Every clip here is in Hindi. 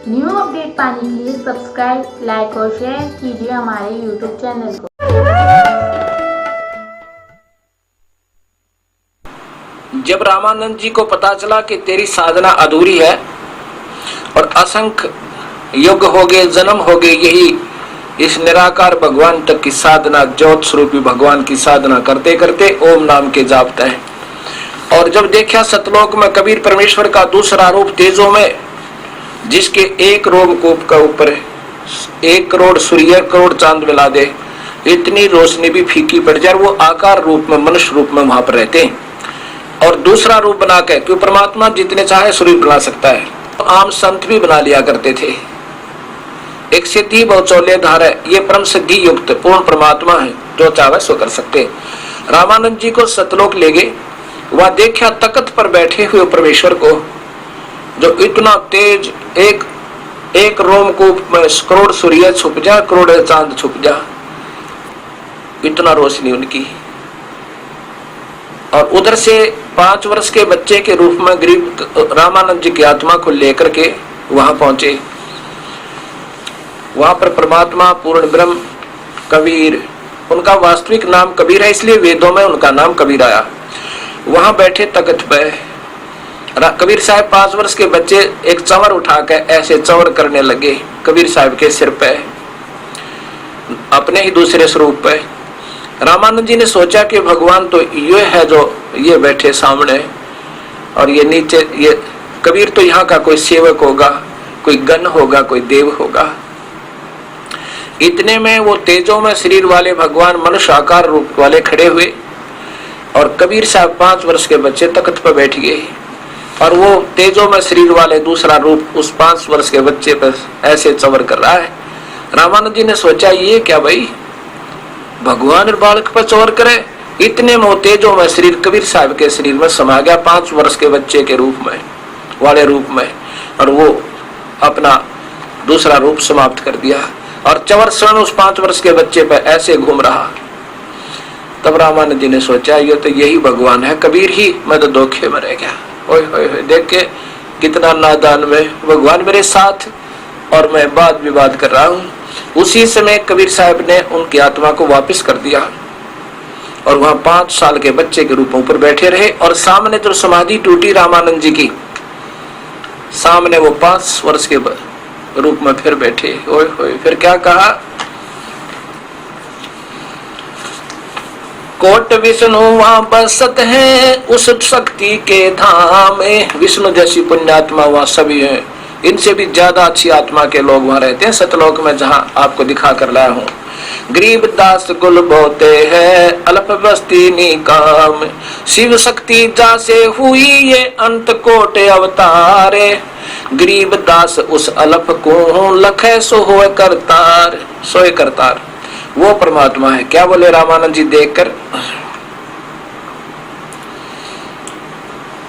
न्यू अपडेट पाने के लिए सब्सक्राइब, लाइक और शेयर कीजिए हमारे यूट्यूब चैनल को। जब रामानंद जी को पता चला कि तेरी साधना अधूरी है और असंख्य युग हो गए, जन्म हो गए, यही इस निराकार भगवान तक की साधना, ज्योत स्वरूपी भगवान की साधना करते करते ओम नाम के जापता है। और जब देखा सतलोक में कबीर परमेश्वर का दूसरा रूप तेजो में, जिसके एक रोमकूप का ऊपर 1 करोड़ सूर्य, करोड़ चांद मिला दे, इतनी रोशनी भी फीकी पड़ जाए, वो आकार रूप में, मनुष्य रूप में वहां पर रहते हैं। और दूसरा रूप बना के, क्यों परमात्मा जितने चाहे स्वरूप बना सकता है, तो आम संत भी बना लिया करते थे। एक सिद्धि बहुचौल्य धार है, ये परम सिद्धि युक्त पूर्ण परमात्मा है, जो चाहे सो कर सकते। रामानंद जी को सतलोक ले गए, वहां देखा तख्त पर बैठे हुए परमेश्वर को, जो इतना तेज, एक रोमकूप में करोड़ सूर्य छुप जा, करोड़ चांद छुप जा, इतना रोशनी उनकी। और उधर से 5 वर्ष के बच्चे के रूप में गरीब रामानंद जी की आत्मा को लेकर के वहां पहुंचे। वहां पर परमात्मा पूर्ण ब्रह्म कबीर, उनका वास्तविक नाम कबीर है, इसलिए वेदों में उनका नाम कबीर आया। वहां बैठे तख्त पे कबीर साहब 5 वर्ष के बच्चे एक चंवर उठा के ऐसे चंवर करने लगे कबीर साहब के सिर पे, अपने ही दूसरे स्वरूप पे। रामानंद जी ने सोचा कि भगवान तो ये है जो ये बैठे सामने, और ये नीचे, ये कबीर तो यहाँ का कोई सेवक होगा, कोई गण होगा, कोई देव होगा। इतने में वो तेजों में शरीर वाले भगवान मनुष्य आकार रूप वाले खड़े हुए, और कबीर साहब 5 वर्ष के बच्चे तख्त पर बैठ गए, और वो तेजों में शरीर वाले दूसरा रूप उस 5 वर्ष के बच्चे पर ऐसे चंवर कर रहा है। रामानंद जी ने सोचा, ये क्या भाई, भगवान बालक पर चंवर करे। इतने में तेजों में शरीर कबीर साहब के शरीर में समा गया, 5 वर्ष के बच्चे के रूप में, वाले रूप में, और वो अपना दूसरा रूप समाप्त कर दिया, और चंवर स्वयं उस 5 वर्ष के बच्चे पर ऐसे घूम रहा। तब रामानंद जी ने सोचा, ये तो यही भगवान है, कबीर ही, मैं तो धोखे में रह गया। ओए होए होए, देख के कितना नादान में, भगवान मेरे साथ और मैं वाद विवाद कर रहा हूँ। उसी समय कबीर साहब ने उनकी आत्मा को वापस कर दिया, और वहां 5 साल के बच्चे के रूप में ऊपर बैठे रहे। और सामने जो समाधि टूटी रामानंद जी की, सामने वो 5 वर्ष के रूप में फिर बैठे। ओए होए, फिर क्या कहा, कोट विष्णु वहां बसत है उस शक्ति के धाम में। विष्णु जैसी पुण्यात्मा वहां सभी है, इनसे भी ज्यादा अच्छी आत्मा के लोग वहां रहते हैं सतलोक में, जहां आपको दिखा कर लाया हूँ। गरीब दास कुल बोते है अल्प बस्ती निकाम, शिव शक्ति जासे हुई ये अंत कोटे अवतारे। गरीब दास उस अल्प को लखे सो होए करतार, सोए करतार, वो परमात्मा है। क्या बोले रामानंद जी देखकर,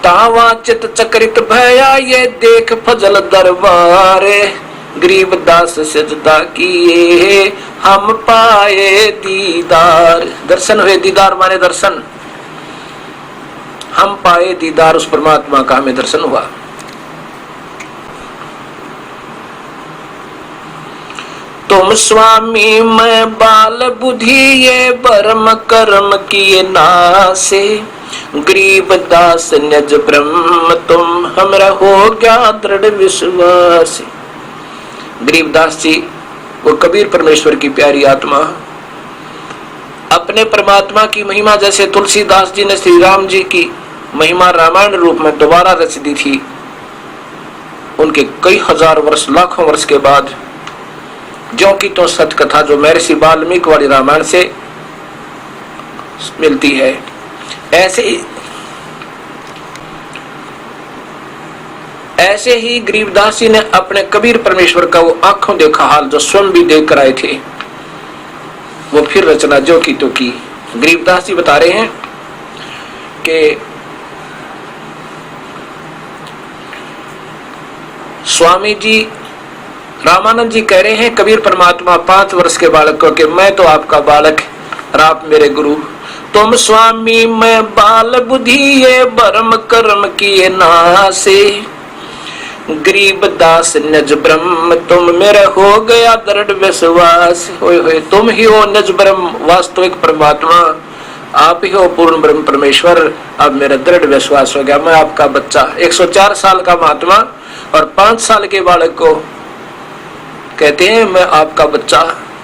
तावा चित चक्रित भया ये देख फजल दरबारे। गरीब दास सजदा किए हम पाए दीदार, दर्शन हुए, दीदार माने दर्शन, हम पाए दीदार, उस परमात्मा का हमें दर्शन हुआ। तुम स्वामी मैं बाल बुद्धि ये बर्म कर्म किए नासे। गरीब दास निज ब्रह्म तुम हमरा हो गया दृढ़ विश्वास। गरीब दास जी वो कबीर परमेश्वर की प्यारी आत्मा, अपने परमात्मा की महिमा जैसे तुलसीदास जी ने श्री राम जी की महिमा रामायण रूप में दोबारा रच दी थी, उनके कई हजार वर्ष, लाखों वर्ष के बाद, जो की तो सत्य कथा जो महर्षि वाल्मीकि वाली रामायण से मिलती है। ऐसे ही गरीबदास जी ने अपने कबीर परमेश्वर का वो आंखों देखा हाल जो स्वयं भी देख कर आए थे, वो फिर रचना जो की तो की। गरीबदास जी बता रहे हैं कि स्वामी जी, रामानंद जी कह रहे हैं कबीर परमात्मा 5 वर्ष के बालक को कि मैं तो आपका बालक और आप मेरे गुरु। तुम स्वामी मैं बाल बुद्धि ये बर्म कर्म किए नासे। गरीब दास निज ब्रह्म तुम मेरा हो गया दृढ़ विश्वास। होए तुम ही हो निज ब्रह्म वास्तविक परमात्मा, आप ही हो पूर्ण ब्रह्म परमेश्वर। अब मेरा दृढ़ विश्वास हो गया, मैं आपका बच्चा। 104 साल का महात्मा और 5 साल के बालक को कहते हैं मैं आपका बच्चा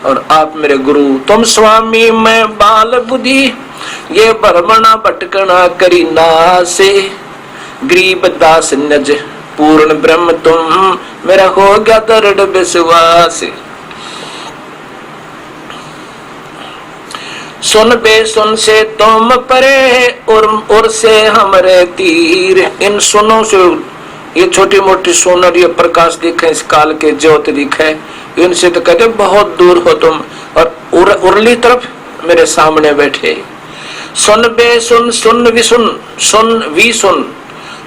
और आप मेरे गुरु। तुम स्वामी मैं बाल बुद्धि ये भ्रमणा भटकना करी नासे। गरीब दास निज पूर्ण ब्रह्म तुम मेरा हो गया दृढ़ विश्वास। सुन बे सुन से तुम परे और से हमरे तीर। इन सुनों से ये छोटी मोटी सुन और ये प्रकाश दिखे, इस काल के ज्योति दिखे, इनसे तो कहते बहुत दूर हो तुम और उरली तरफ मेरे सामने बैठे। सुन बे सुन सुन भी सुन सुन भी सुन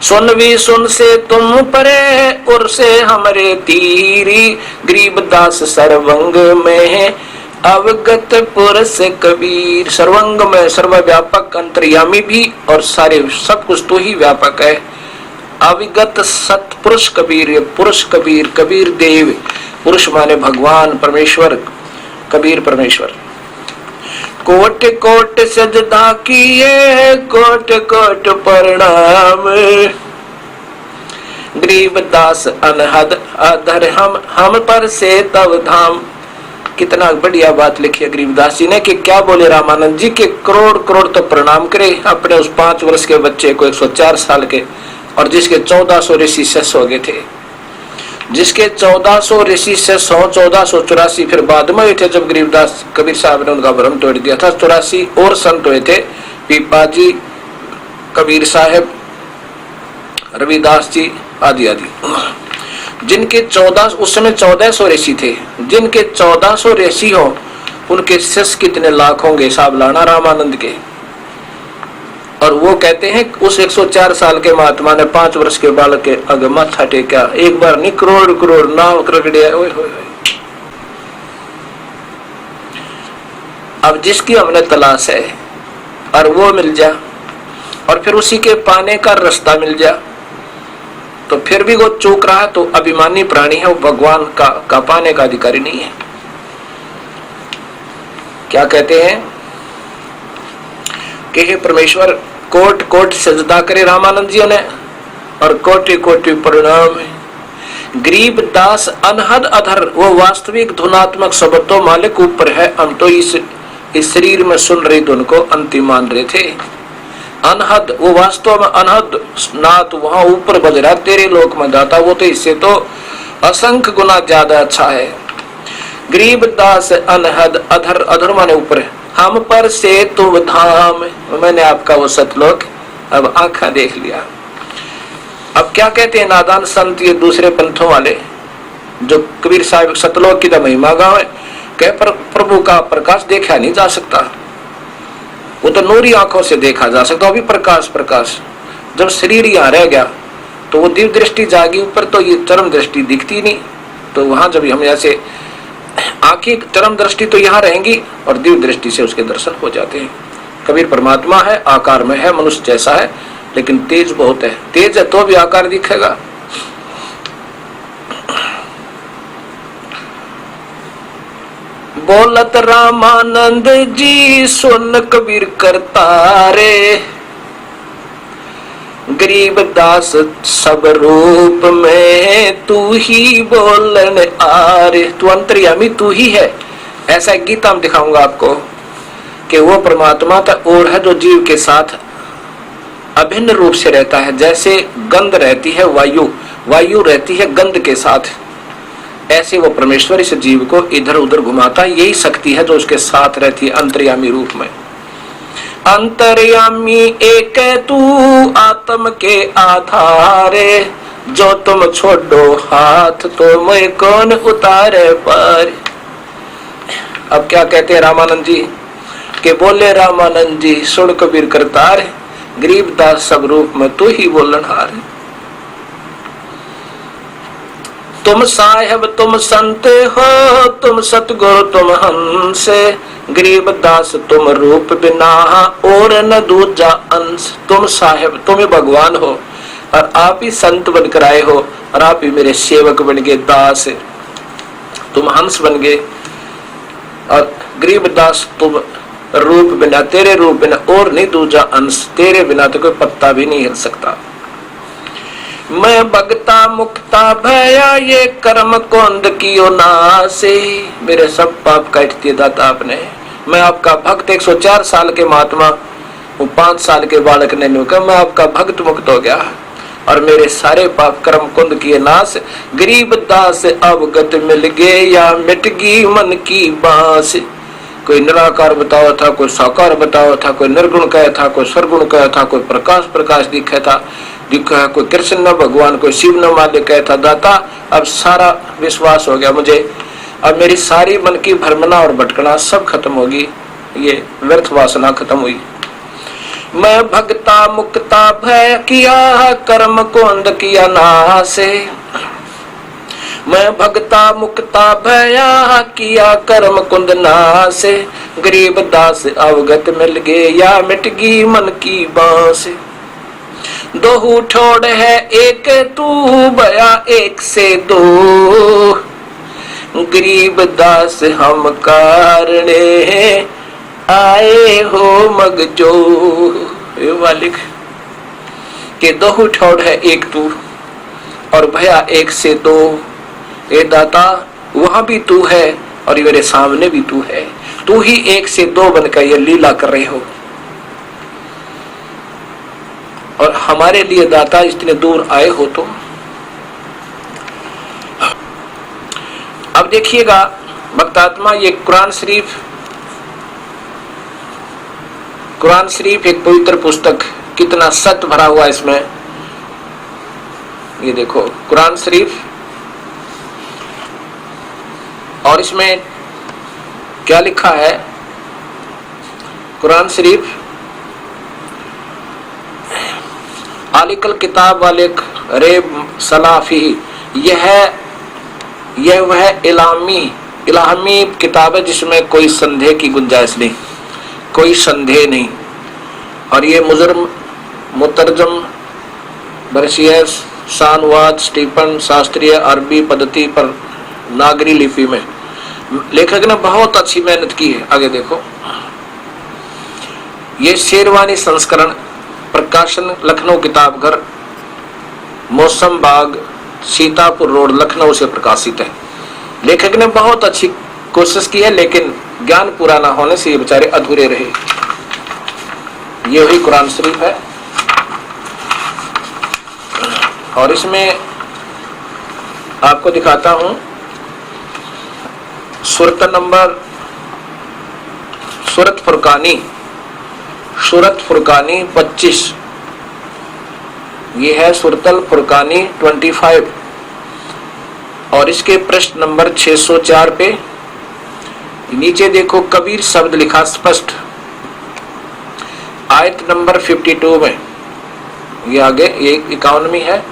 सुन भी सुन से तुम परे और से हमरे तीरी। गरीब दास सर्वंग में अवगत पुरुष कबीर। सर्वंग में सर्वव्यापक अंतर्यामी भी और सारे सब कुछ तो ही व्यापक है। अविगत सतपुरुष कबीर, ये पुरुष कबीर, कबीर देव, पुरुष माने भगवान परमेश्वर, कबीर परमेश्वर। कोट कोट सजदा किए कोट कोट प्रणाम। गरीब दास अनहद अधर हम पर से तव धाम। कितना बढ़िया बात लिखी है गरीबदास जी ने कि क्या बोले रामानंद जी के करोड़ करोड़ तो प्रणाम करे अपने उस 5 वर्ष के बच्चे को 104 साल के, और जिसके 1400 ऋषि शिष्य हो गए थे, जिसके 1400 ऋषि शिष्य 1484 फिर बाद में हुए थे जब गरीबदास कबीर साहब ने उनका भ्रम तोड़ दिया था। 84 और संत हुए थे, पीपाजी, कबीर साहब, रविदास जी आदि आदि, जिनके 14 उस समय 1400 ऋषि थे। जिनके 1400 ऋषि हो उनके शिष्य कितने लाख होंगे, साहब लाना रामानंद के। और वो कहते हैं उस 104 साल के महात्मा ने 5 वर्ष के बालक के आगे माथा टेका। एक बार नहीं करोड़ करोड़ नाव रगड़े। अब जिसकी हमने तलाश है और वो मिल जा और फिर उसी के पाने का रास्ता मिल जा तो फिर भी वो चूक रहा तो अभिमानी प्राणी है, वो भगवान का पाने का अधिकारी नहीं है। क्या कहते हैं कि हे परमेश्वर कोट कोट सजदा करे रामानंद जी ने और कोटि कोटि प्रणाम। गरीब दास अनहद अधर, वो वास्तविक धुनात्मक शब्द तो मालिक ऊपर है, हम तो इस शरीर में सुन रही धुन को अंतिम मान रहे थे। अनहद वो वास्तव में अनहद नाथ वहां ऊपर बज रहा, तेरे लोक में जाता वो तो इससे तो असंख्य गुना ज्यादा अच्छा है। गरीब दास अनहद अधर, अधर माने ऊपर, हम पर से तुम धाम। मैंने आपका वो सतलोक अब आंखा देख लिया। अब क्या कहते हैं नादान संत ये दूसरे पंथों वाले जो कबीर साहब सतलोक की तो महिमा गावे, कह पर प्रभु का प्रकाश देखा नहीं जा सकता, वो तो नूरी आंखों से देखा जा सकता। अभी प्रकाश प्रकाश जब शरीर यहाँ रह गया तो वो दिव्य दृष्टि जागी ऊपर, तो ये चरम दृष्टि दिखती नहीं। तो वहां जब हम ऐसे आंखें चरम दृष्टि तो यहाँ रहेंगी और दिव्य दृष्टि से उसके दर्शन हो जाते हैं। कबीर परमात्मा है, आकार में है, मनुष्य जैसा है, लेकिन तेज बहुत है। तेज है तो भी आकार दिखेगा। बोलत रामानंद जी सुन कबीर करतारे। गरीब दास सब रूप में तू ही बोलन आरे। तू अंतर्यामी तू ही है। ऐसा गीता में दिखाऊंगा आपको कि वो परमात्मा का और है जो जीव के साथ अभिन्न रूप से रहता है। जैसे गंध रहती है वायु, वायु रहती है गंध के साथ, ऐसे वो परमेश्वर इस जीव को इधर उधर घुमाता है। यही शक्ति है जो उसके साथ रहती है अंतर्यामी रूप में। अंतर्यामी एक तू आत्म के आधारे, जो तुम छोड़ो हाथ तो मैं कौन उतारे पर। अब क्या कहते हैं रामानंद जी के बोले रामानंद जी सुन कबीर करतार, गरीब दास सब रूप में तू ही बोलनहार। तुम साहेब तुम संत हो, तुम सतगुरु तुम हंस, गरीब दास तुम रूप बिना और न दूजा अंश। तुम साहेब तुम भगवान हो और आप ही संत बनकर आए हो, और आप भी मेरे सेवक बन गए, दास, तुम हंस बन गए। और गरीब दास तुम रूप बिना, तेरे रूप बिना और नहीं दूजा अंश, तेरे बिना तो कोई पत्ता भी नहीं हिल सकता। मैं भगता मुक्ता भया ये कर्म कोंद कियो नासे, मेरे सब पाप काट दिए दाता आपने। मैं आपका भक्त, 104 साल के महात्मा, वो 5 साल के बालक ने कहा मैं आपका भक्त मुक्त हो गया और मेरे सारे पाप कर्म कुंद किए नाश। गरीब दास अवगत मिल गए या मिट गई मन की बांस। कोई निराकार बताओ था, कोई साकार बताओ था, कोई निर्गुण कहा था, कोई सरगुण कहा था, कोई प्रकाश प्रकाश दिखा था, दिखा, कोई कृष्ण न भगवान, कोई शिव न मालिक कहा था। दाता अब सारा विश्वास हो गया मुझे, अब मेरी सारी मन की भ्रमणा और भटकना सब खत्म होगी, ये व्यर्थ वासना खत्म हुई। मैं भगता मुक्ता भय किया कर्म कोंद किया नासे, मैं भगता मुक्ता भया किया कर्म कुंद नासे। गरीब दास अवगत मिल गए या मिट गई मन की बांस। दोहू ठोड़ है एक तू भया एक से दो, गरीब दास हम कारणे आए हो मगजो। मालिक के दोहू ठोड़ है एक तू और भया एक से दो। ए दाता वहां भी तू है और मेरे सामने भी तू है, तू ही एक से दो बनकर ये लीला कर रहे हो। और हमारे लिए दाता इतने दूर आए हो तो अब देखिएगा भक्तात्मा, ये कुरान शरीफ एक पवित्र पुस्तक, कितना सत्य भरा हुआ इसमें। ये देखो कुरान शरीफ, और इसमें क्या लिखा है। कुरान शरीफ आलिकल किताब वाले रे सलाफी, यह वह इलामी किताब है जिसमें कोई संदेह की गुंजाइश नहीं, कोई संदेह नहीं। और ये मुतरजम बरसियस शानवाद स्टीफन शास्त्रीय अरबी पद्धति पर नागरी लिपि में लेखक ने बहुत अच्छी मेहनत की है। आगे देखो, ये शेरवानी संस्करण प्रकाशन लखनऊ किताबघर मौसम बाग सीतापुर रोड लखनऊ से प्रकाशित है। लेखक ने बहुत अच्छी कोशिश की है, लेकिन ज्ञान पूरा ना होने से ये बेचारे अधूरे रहे। ये वही कुरान शरीफ है और इसमें आपको दिखाता हूं सूरत फुरकानी 25, ये है सूरतल फुरकानी 25 और इसके प्रश्न नंबर 604 पे नीचे देखो कबीर शब्द लिखा स्पष्ट, आयत नंबर 52 में। ये आगे ये 51 है,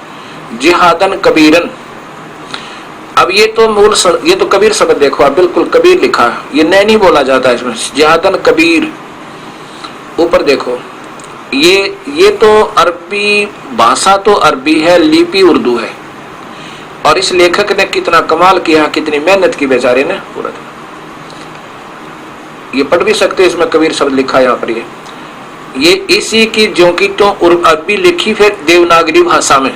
जिहादन कबीरन। अब ये तो कबीर शब्द देखो, आप बिल्कुल कबीर लिखा है, ये नहीं बोला जाता है इसमें, जिहादन कबीर। ऊपर देखो ये तो अरबी भाषा, तो अरबी है, लिपि उर्दू है। और इस लेखक ने कितना कमाल किया, कितनी मेहनत की बेचारे ने पूरा। ये पढ़ भी सकते, इसमें कबीर शब्द लिखा है यहाँ पर। ये इसी की जो की तो अरबी लिखी फिर देवनागरी भाषा में।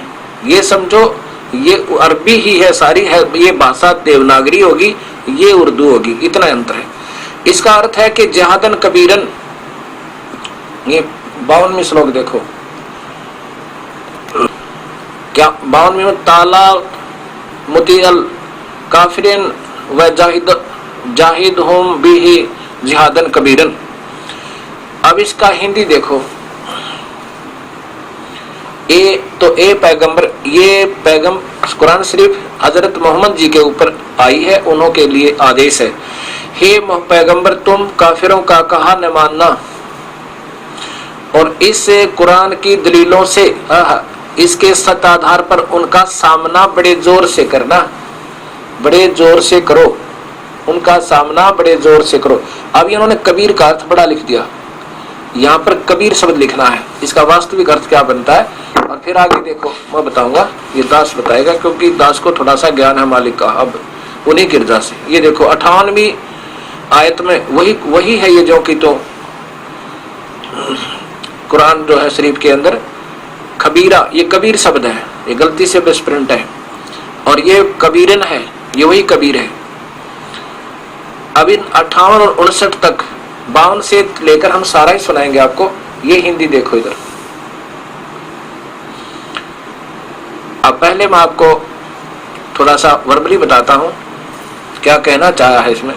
ये समझो ये अरबी ही है सारी है, ये भाषा देवनागरी होगी, ये उर्दू होगी, इतना अंतर है। इसका अर्थ है कि जहादन कबीरन। ये 52वें श्लोक देखो, क्या 52वें, ताला मुतियल काफिरिन व जाहिद होम बिही जिहादन कबीरन। अब इसका हिंदी देखो, ये पैगम कुरान शरीफ हजरत मोहम्मद जी के ऊपर आई है, उन्हों के लिए आदेश है। हे पैगंबर, तुम काफिरों का कहा न मानना और इस कुरान की दलीलों से इसके सत्य आधार पर उनका सामना बड़े जोर से करना, बड़े जोर से करो, उनका सामना बड़े जोर से करो। अब इन्होंने कबीर का अर्थ बड़ा लिख दिया, यहाँ पर कबीर शब्द लिखना है, इसका वास्तविक अर्थ क्या बनता है। और फिर आगे देखो मैं बताऊंगा। ये दास बताएगा, क्योंकि दास को थोड़ा सा ज्ञान है मालिक का अब उन्हीं गिरजा से। ये देखो 58वीं आयत में वही है ये, जो कि तो कुरान जो है शरीफ के अंदर खबीरा, ये कबीर शब्द है, ये गलती से मिसप्रिंट है, और ये कबीरन है, ये वही कबीर है। अब इन 58 और 59 तक 52 से लेकर हम सारा ही सुनाएंगे आपको। ये हिंदी देखो इधर। अब पहले मैं आपको थोड़ा सा वर्बली बताता हूं क्या कहना चाहा है इसमें।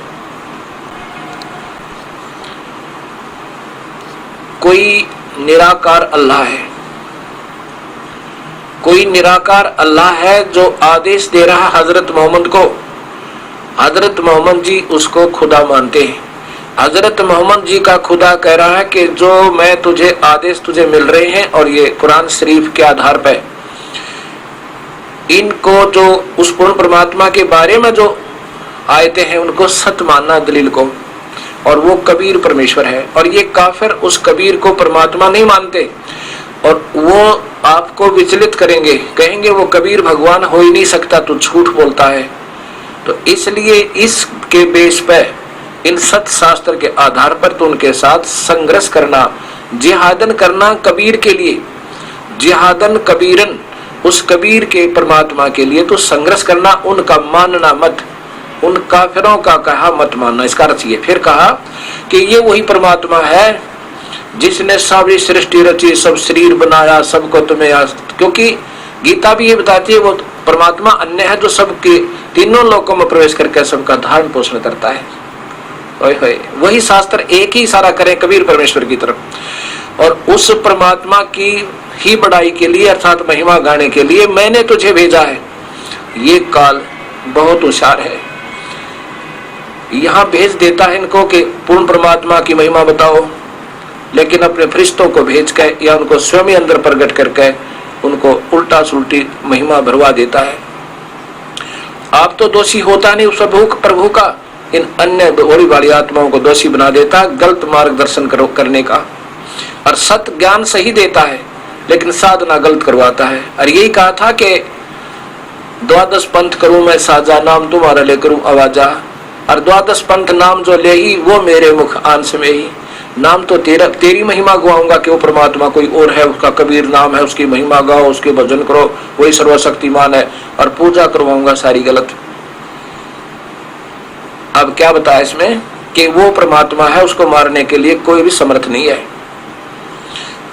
कोई निराकार अल्लाह है, कोई निराकार अल्लाह है जो आदेश दे रहा हजरत मोहम्मद को। हजरत मोहम्मद जी उसको खुदा मानते हैं। हजरत मोहम्मद जी का खुदा कह रहा है कि जो मैं तुझे आदेश तुझे मिल रहे हैं, और ये कुरान शरीफ के आधार पर इनको जो उस पूर्ण परमात्मा के बारे में जो आयते हैं उनको सत्य मानना दलील को, और वो कबीर परमेश्वर है। और ये काफिर उस कबीर को परमात्मा नहीं मानते, और वो आपको विचलित करेंगे, कहेंगे वो कबीर भगवान हो ही नहीं सकता, तो झूठ बोलता है। तो इसलिए इसके बेस पर इन सत्य शास्त्र के आधार पर तो उनके साथ संघर्ष करना, जिहादन करना कबीर के लिए, जिहादन कबीरन, उस कबीर के परमात्मा के लिए तो संघर्ष करना, उनका मानना मत, उन काफिरों का कहा मत मानना। इसका अर्थ ये फिर कहा कि ये वही परमात्मा है जिसने सारी सृष्टि रची, सब शरीर बनाया, सबको तुम्हें, क्योंकि गीता भी ये बताती है वो परमात्मा अन्य है जो सबके तीनों लोकों में प्रवेश करके सबका धारण पोषण करता है। वही शास्त्र एक ही इशारा करें कबीर परमेश्वर की तरफ। और उस परमात्मा की ही बड़ाई के लिए अर्थात महिमा गाने के लिए मैंने तुझे भेजा है। ये काल बहुत होशियार है, यहाँ भेज देता है इनको कि पूर्ण परमात्मा की महिमा बताओ, लेकिन अपने फरिश्तों को भेज के या उनको स्वयं ही अंदर प्रकट करके उनको उल्टा सुल्टी महिमा भरवा देता है। आप तो दोषी होता नहीं उस प्रभु का, इन अन्य भोली भाली आत्माओं को दोषी बना देता है गलत मार्गदर्शन करने का, और सत्य ज्ञान सही देता है लेकिन साधना गलत करवाता है। और यही कहा था कि 12 पंथ करूं मैं साजा, नाम तुम्हारा ले करूं आवाजा, और 12 पंथ नाम जो ले ही वो मेरे मुख आंस में ही। नाम तो तेरी महिमा गवाऊंगा कि वो परमात्मा कोई और है, उसका कबीर नाम है, उसकी महिमा गाओ, उसके भजन करो, वही सर्वशक्तिमान है, और पूजा करवाऊंगा सारी गलत। अब क्या बताया इसमें कि वो परमात्मा है, उसको मारने के लिए कोई भी समर्थ नहीं है,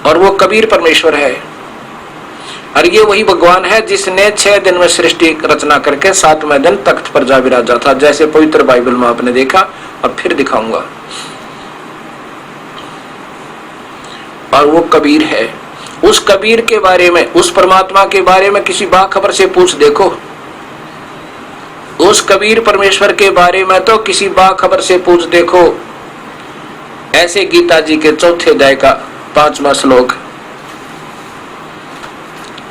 और वो कबीर परमेश्वर है। और ये वही भगवान है जिसने 6 दिन में सृष्टि रचना करके 7वें दिन तख्त पर जा विराजा था, जैसे पवित्र बाइबल में आपने देखा, और फिर दिखाऊंगा। और वो कबीर है। उस कबीर के बारे में, उस परमात्मा के बारे में किसी बाखबर से पूछ देखो, उस कबीर परमेश्वर के बारे में तो किसी बाखबर से पूछ देखो। ऐसे गीता जी के 4थे अध्याय का 5वां श्लोक,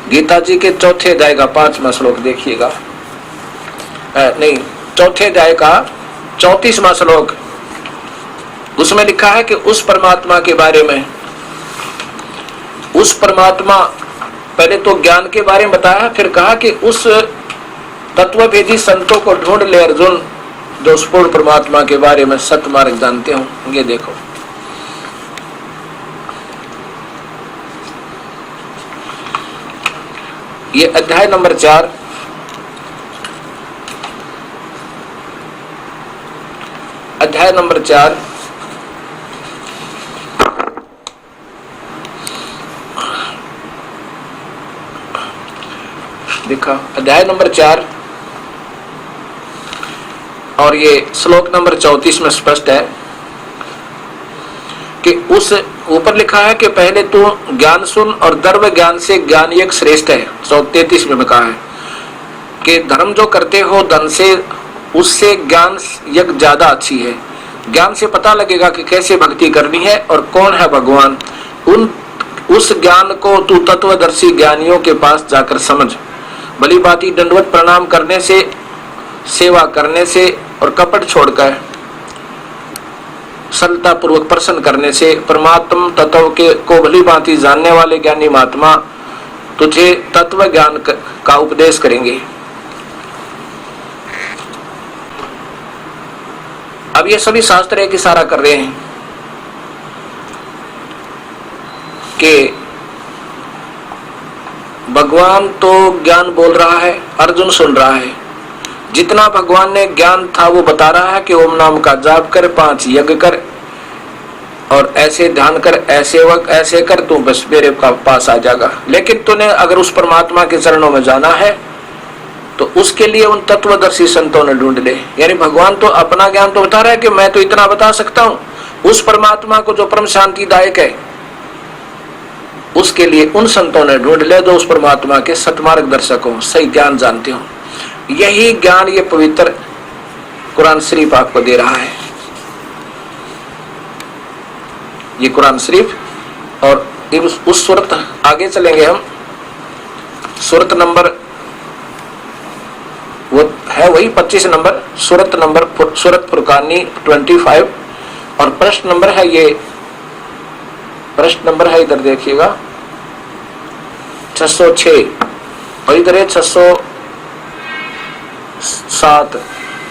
गीता जी के 4थे अध्याय का 5वां श्लोक देखिएगा, नहीं 4थे अध्याय का 34वां श्लोक, उसमें लिखा है कि उस परमात्मा के बारे में, उस परमात्मा, पहले तो ज्ञान के बारे में बताया, फिर कहा कि उस तत्वभेदी संतों को ढूंढ ले अर्जुन जो उस पूर्ण परमात्मा के बारे में सत्य मार्ग जानते हो। ये देखो ये अध्याय नंबर 4, अध्याय नंबर 4 देखा, अध्याय नंबर 4 और ये श्लोक नंबर 34 में स्पष्ट है कि उस ऊपर लिखा है कि पहले तू ज्ञान सुन और द्रव्य ज्ञान से ज्ञान एक श्रेष्ठ है। 133 में कहा है कि धर्म जो करते हो धन से, उससे ज्ञान यज्ञ ज्यादा अच्छी है। ज्ञान से पता लगेगा कि कैसे भक्ति करनी है और कौन है भगवान। उस ज्ञान को तू तत्वदर्शी ज्ञानियों के पास जाकर समझ। भली बाती दंडवत प्रणाम करने से, सेवा करने से और कपट छोड़कर सरलता पूर्वक प्रसन्न करने से परमात्म तत्व के को भली भांति जानने वाले ज्ञानी महात्मा तुझे तत्व ज्ञान का उपदेश करेंगे। अब ये सभी शास्त्र एक इशारा कर रहे हैं कि भगवान तो ज्ञान बोल रहा है, अर्जुन सुन रहा है। जितना भगवान ने ज्ञान था वो बता रहा है कि ओम नाम का जाप कर, 5 यज्ञ कर और ऐसे ध्यान कर, ऐसे वक्त ऐसे कर, तू बस मेरे पास आ जाएगा। लेकिन तूने अगर उस परमात्मा के चरणों में जाना है तो उसके लिए उन तत्वदर्शी संतों ने ढूंढ ले। यानी भगवान तो अपना ज्ञान तो बता रहा है कि मैं तो इतना बता सकता हूं, उस परमात्मा को जो परम शांतिदायक है उसके लिए उन संतों ने ढूंढ ले जो उस परमात्मा के सतमार्ग दर्शक हो, सही ज्ञान जानते हो। यही ज्ञान ये पवित्र कुरान शरीफ आपको दे रहा है। ये कुरान शरीफ और उस सूरत आगे चलेंगे हम, सूरत नंबर वो है वही 25 नंबर, सूरत फुरकानी 25 और प्रश्न नंबर है ये, प्रश्न नंबर है इधर देखिएगा 606 और इधर है 607।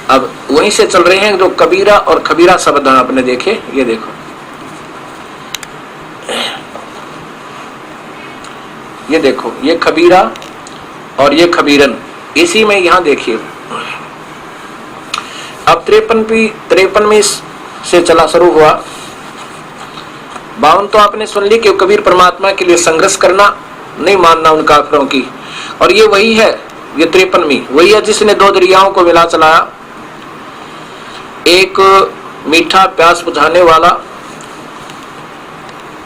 अब वहीं से चल रहे हैं जो कबीरा और खबीरा शब्द आपने देखे, ये देखो ये खबीरा और ये खबीरन, इसी में यहां देखिए। अब 53 से चला शुरू हुआ। 52 तो आपने सुन ली कि कबीर परमात्मा के लिए संघर्ष करना, नहीं मानना उन काफिरों की, और ये वही है, ये 53वीं वही है जिसने 2 दरियाओं को मिला चलाया, एक मीठा प्यास बुझाने वाला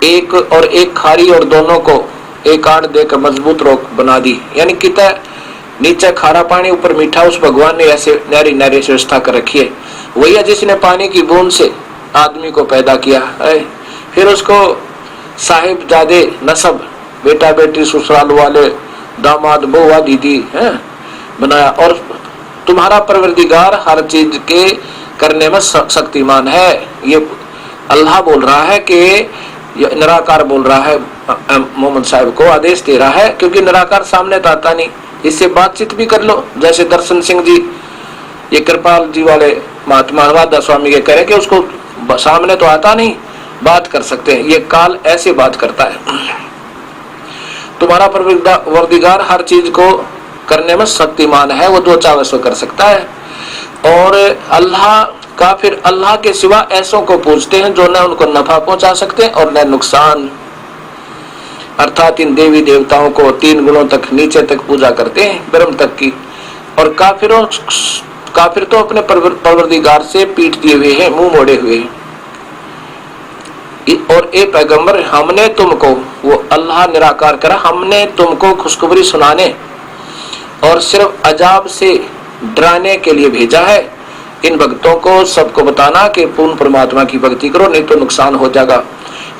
एक और एक खारी, और दोनों को एक आड़ देकर मजबूत रोक बना दी। यानी कितना नीचे खारा पानी ऊपर मीठा, उस भगवान ने ऐसे नारी नारी व्यवस्था कर रखी है। वही है जिसने पानी की बूंद से आदमी को पैदा किया, फिर उसको साहिबजादे नसब, बेटा बेटी ससुराल वाले, दामाद बहुआ दीदी बनाया। और तुम्हारा परवरदिगार हर चीज के करने में शक्तिमान है। ये अल्लाह बोल रहा है कि निराकार बोल रहा है, मोहम्मद साहब को आदेश दे रहा है, क्योंकि निराकार सामने तो आता नहीं। इससे बातचीत भी कर लो, जैसे दर्शन सिंह जी, ये कृपाल जी वाले महात्मा राधा स्वामी के कह रहे कि उसको सामने तो आता नहीं, बात कर सकते हैं। ये काल ऐसे बात करता है। तुम्हारा परवरदिगार हर चीज को करने में शक्तिमान है, वो जो चाहे सो कर सकता है। और अल्लाह काफिर अल्लाह के सिवा ऐसों को पूजते हैं जो न उनको नफा पहुंचा सकते हैं और न नुकसान, अर्थात इन देवी देवताओं को 3 गुणों तक नीचे तक पूजा करते हैं, ब्रह्म तक की। और काफिर तो अपने परवरदिगार से पीठ दिए हुए हैं, मुंह मोड़े हुए हैं। और ए पैगंबर, हमने तुमको, वो अल्लाह निराकार करा, हमने तुमको खुशखबरी सुनाने और सिर्फ अजाब से डराने के लिए भेजा है। इन भक्तों को सबको बताना कि पूर्ण परमात्मा की भक्ति करो, नहीं तो नुकसान हो जाएगा।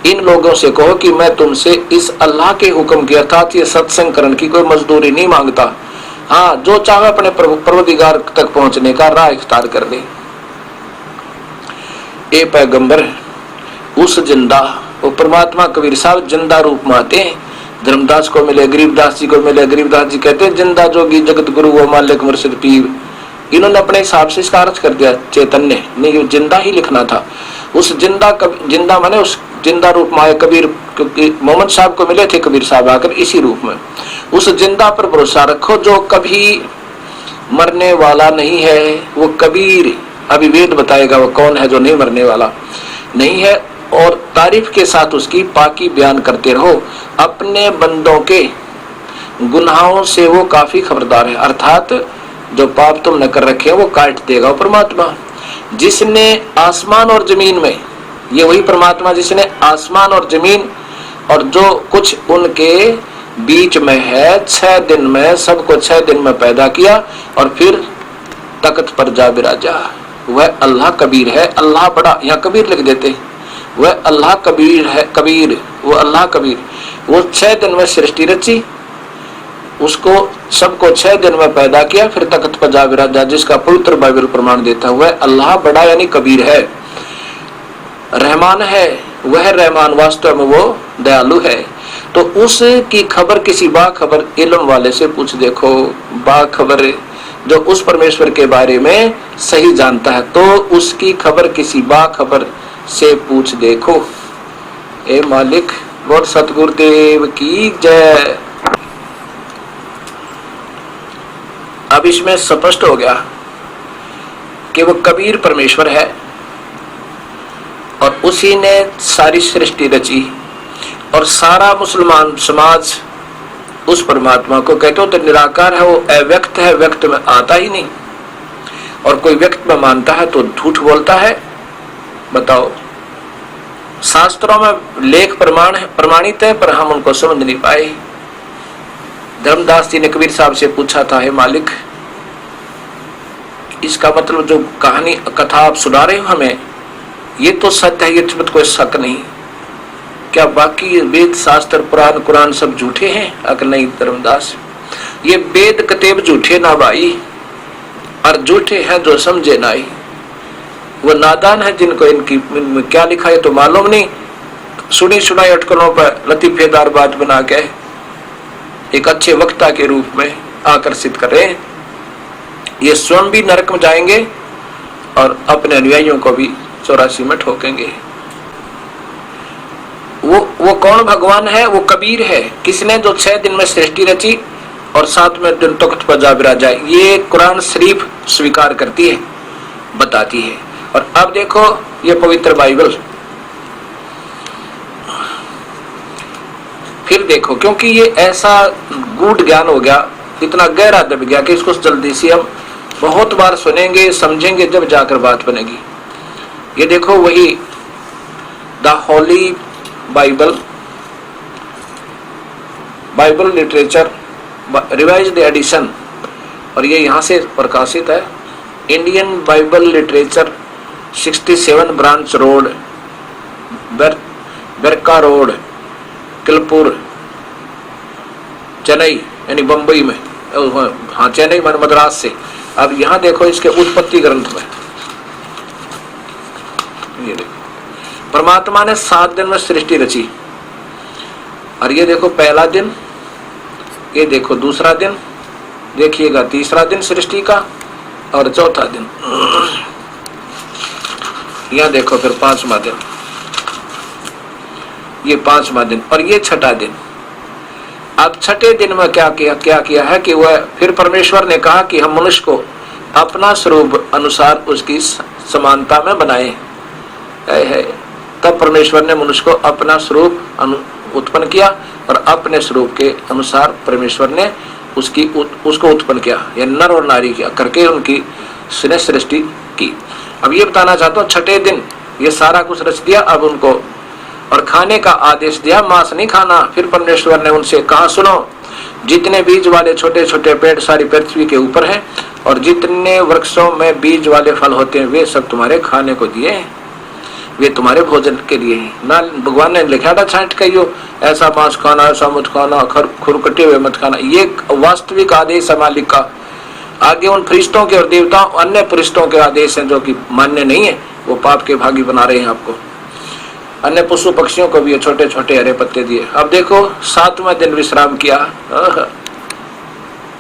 इन लोगों से कहो कि मैं तुमसे इस अल्लाह के हुक्म की, अर्थात ये सत्संग करने की कोई मजदूरी नहीं मांगता। हाँ, जो चाहे अपने परवरदिगार तक पहुंचने का राह इख्तियार कर ले। ए पैगंबर, उस जिंदा, वो परमात्मा कबीर साहब जिंदा रूप में आते हैं। धर्मदास को मिले, गरीबदास जी को मिले। गरीबदास जी कहते हैं जिंदा जोगी जगत गुरु वो मालिक मुर्शिद पीर। इन्होंने अपने हिसाब से इसका अर्थ कर दिया चैतन्य, नहीं जिंदा ही लिखना था। उस जिंदा माने उस जिंदा रूप में आए कबीर, क्योंकि मोहम्मद साहब को मिले थे कबीर साहब आकर इसी रूप में। उस जिंदा पर भरोसा रखो जो कभी मरने वाला नहीं है, वो कबीर। अभी वेद बताएगा वो कौन है जो नहीं मरने वाला नहीं है। और तारीफ के साथ उसकी पाकी बयान करते रहो। अपने बंदों के गुनाहों से वो काफी खबरदार है, अर्थात जो पाप तुमने कर रखे हैं वो काट देगा वो परमात्मा। जिसने आसमान और जमीन में, ये वही परमात्मा जिसने आसमान और जमीन और जो कुछ उनके बीच में है 6 दिन में, सबको 6 दिन में पैदा किया और फिर तख्त पर जा बिराजा। वह अल्लाह कबीर है। अल्लाह बड़ा, यहाँ कबीर लिख देते, वह अल्लाह कबीर है। कबीर, वो अल्लाह कबीर। वो 6 दिन में सृष्टि रची, उसको सबको 6 दिन में पैदा किया, फिर तख्त पर जा विराजा, जिसका पवित्र बाइबल प्रमाण देता है। वह अल्लाह बड़ा यानी कबीर है। रहमान है, वह रहमान वास्तव में वो दयालु है। तो उसकी खबर किसी बाखबर इल्म वाले से पूछ देखो, बाखबर जो उस परमेश्वर के बारे में सही जानता है, तो उसकी खबर किसी बाखबर से पूछ देखो। ए मालिक बोल सतगुरुदेव की जय। अब इसमें स्पष्ट हो गया कि वो कबीर परमेश्वर है और उसी ने सारी सृष्टि रची, और सारा मुसलमान समाज उस परमात्मा को कहते हो तो निराकार है, वो अव्यक्त है, व्यक्त में आता ही नहीं। और कोई व्यक्त में मानता है तो झूठ बोलता है। बताओ, शास्त्रों में लेख प्रमाणित है पर हम उनको समझ नहीं पाए। धर्मदास जी ने कबीर साहब से पूछा था, हे मालिक, इसका मतलब जो कहानी कथा आप सुना रहे हो हमें, ये तो सत्य है, ये तो कोई शक नहीं, क्या बाकी वेद शास्त्र पुराण कुरान सब झूठे हैं? अगर नहीं धर्मदास, ये वेद कतेब झूठे ना भाई, और झूठे हैं जो समझे नाई। वो नादान है जिनको इनकी क्या लिखा है तो मालूम नहीं, सुनी सुनाई अटकलों पर लतीफेदार बात बना के एक अच्छे वक्ता के रूप में आकर्षित कर रहे हैं। ये स्वयं भी नरक में जाएंगे और अपने अनुयायियों को भी 84 में ठोकेंगे। वो कौन भगवान है? वो कबीर है, किसने जो 6 दिन में सृष्टि रची और 7वें दिन तख्त पर जा विराजा। ये कुरान शरीफ स्वीकार करती है, बताती है। और अब देखो ये पवित्र बाइबल, फिर देखो, क्योंकि ये ऐसा गूढ़ ज्ञान हो गया, इतना गहरा दब गया कि इसको जल्दी से हम बहुत बार सुनेंगे, समझेंगे, जब जाकर बात बनेगी। ये देखो वही the holy Bible literature revised edition, और ये यहाँ से प्रकाशित है। Indian Bible literature 67 branch road, Berka road, Kilpur, Chennai, यानी बंबई में। हाँ, चेन्नई मद्रास से। अब यहाँ देखो इसके उत्पत्ति ग्रंथ में, ये देखो परमात्मा ने 7 दिन में सृष्टि रची, और ये देखो पहला दिन, ये देखो दूसरा दिन, देखिएगा तीसरा दिन सृष्टि का, और चौथा दिन, यहाँ देखो फिर 5वां दिन, ये 5वां दिन, और ये 6ठा दिन। अब 6ठे दिन में क्या किया है कि वह फिर परमेश्वर ने कहा कि हम मनुष्य को अपना स्वरूप अनुसार उसकी समानता में बनाए है। तब परमेश्वर ने मनुष्य को अपना स्वरूप उत्पन्न किया, और अपने स्वरूप के अनुसार परमेश्वर ने उसको उत्पन्न किया, या नर और नारी किया करके उनकी सृष्टि की। अब ये बताना चाहता हूँ, 6ठे दिन ये सारा कुछ रच दिया अब उनको, और खाने का आदेश दिया, मांस नहीं खाना। फिर परमेश्वर ने उनसे कहा, सुनो, जितने बीज वाले छोटे छोटे पेड़ सारी पृथ्वी के ऊपर हैं, और जितने वृक्षों में बीज वाले फल होते हैं वे सब तुम्हारे खाने को दिए हैं, वे तुम्हारे भोजन के लिए हैं। ना भगवान ने लिखा था छांट कहियो, ऐसा मांस खाना, ऐसा मत खाना, खुरकटे हुए मत खाना। ये वास्तविक आदेश है मालिक का। आगे उन फरिश्तों के और देवताओं अन्य फरिश्तों के आदेश हैं जो कि मान्य नहीं है, वो पाप के भागी बना रहे हैं आपको। अन्य पशु पक्षियों को भी ये छोटे छोटे हरे पत्ते दिए। अब देखो 7वें दिन विश्राम किया,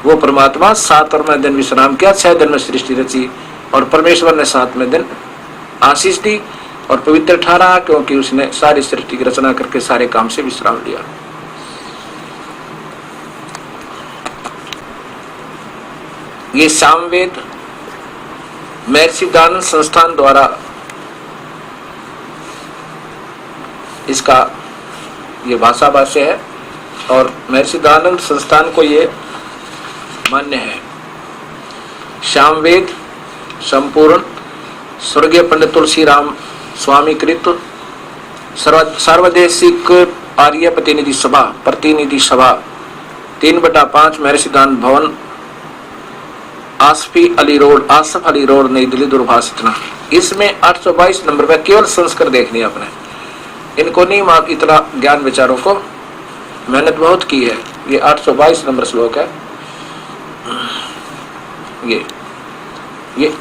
वो परमात्मा 7वें दिन विश्राम किया, 6 दिन में सृष्टि रची, और परमेश्वर ने 7वें दिन आशीष दी और पवित्र ठहरा, क्योंकि उसने सारी सृष्टि की रचना करके सारे काम से विश्राम लिया। ये सामवेद महर्षि दयानंद संस्थान द्वारा इसका ये भाषा भाष्य है, और महर्षि दयानंद संस्थान को ये मान्य है। सामवेद संपूर्ण स्वर्गीय पंडित तुलसी राम स्वामी कृत सर्वदेशिक आर्य प्रतिनिधि सभा 3/5 महर्षि दयानंद भवन, आसफ अली रोड, नई दिल्ली, दूरभाष इतना। इसमें 822 नंबर में केवल संस्कृत देखनी है आपने, इनको नहीं मार, इतना ज्ञान विचारों को मेहनत बहुत की है। ये 822 नंबर श्लोक है, ये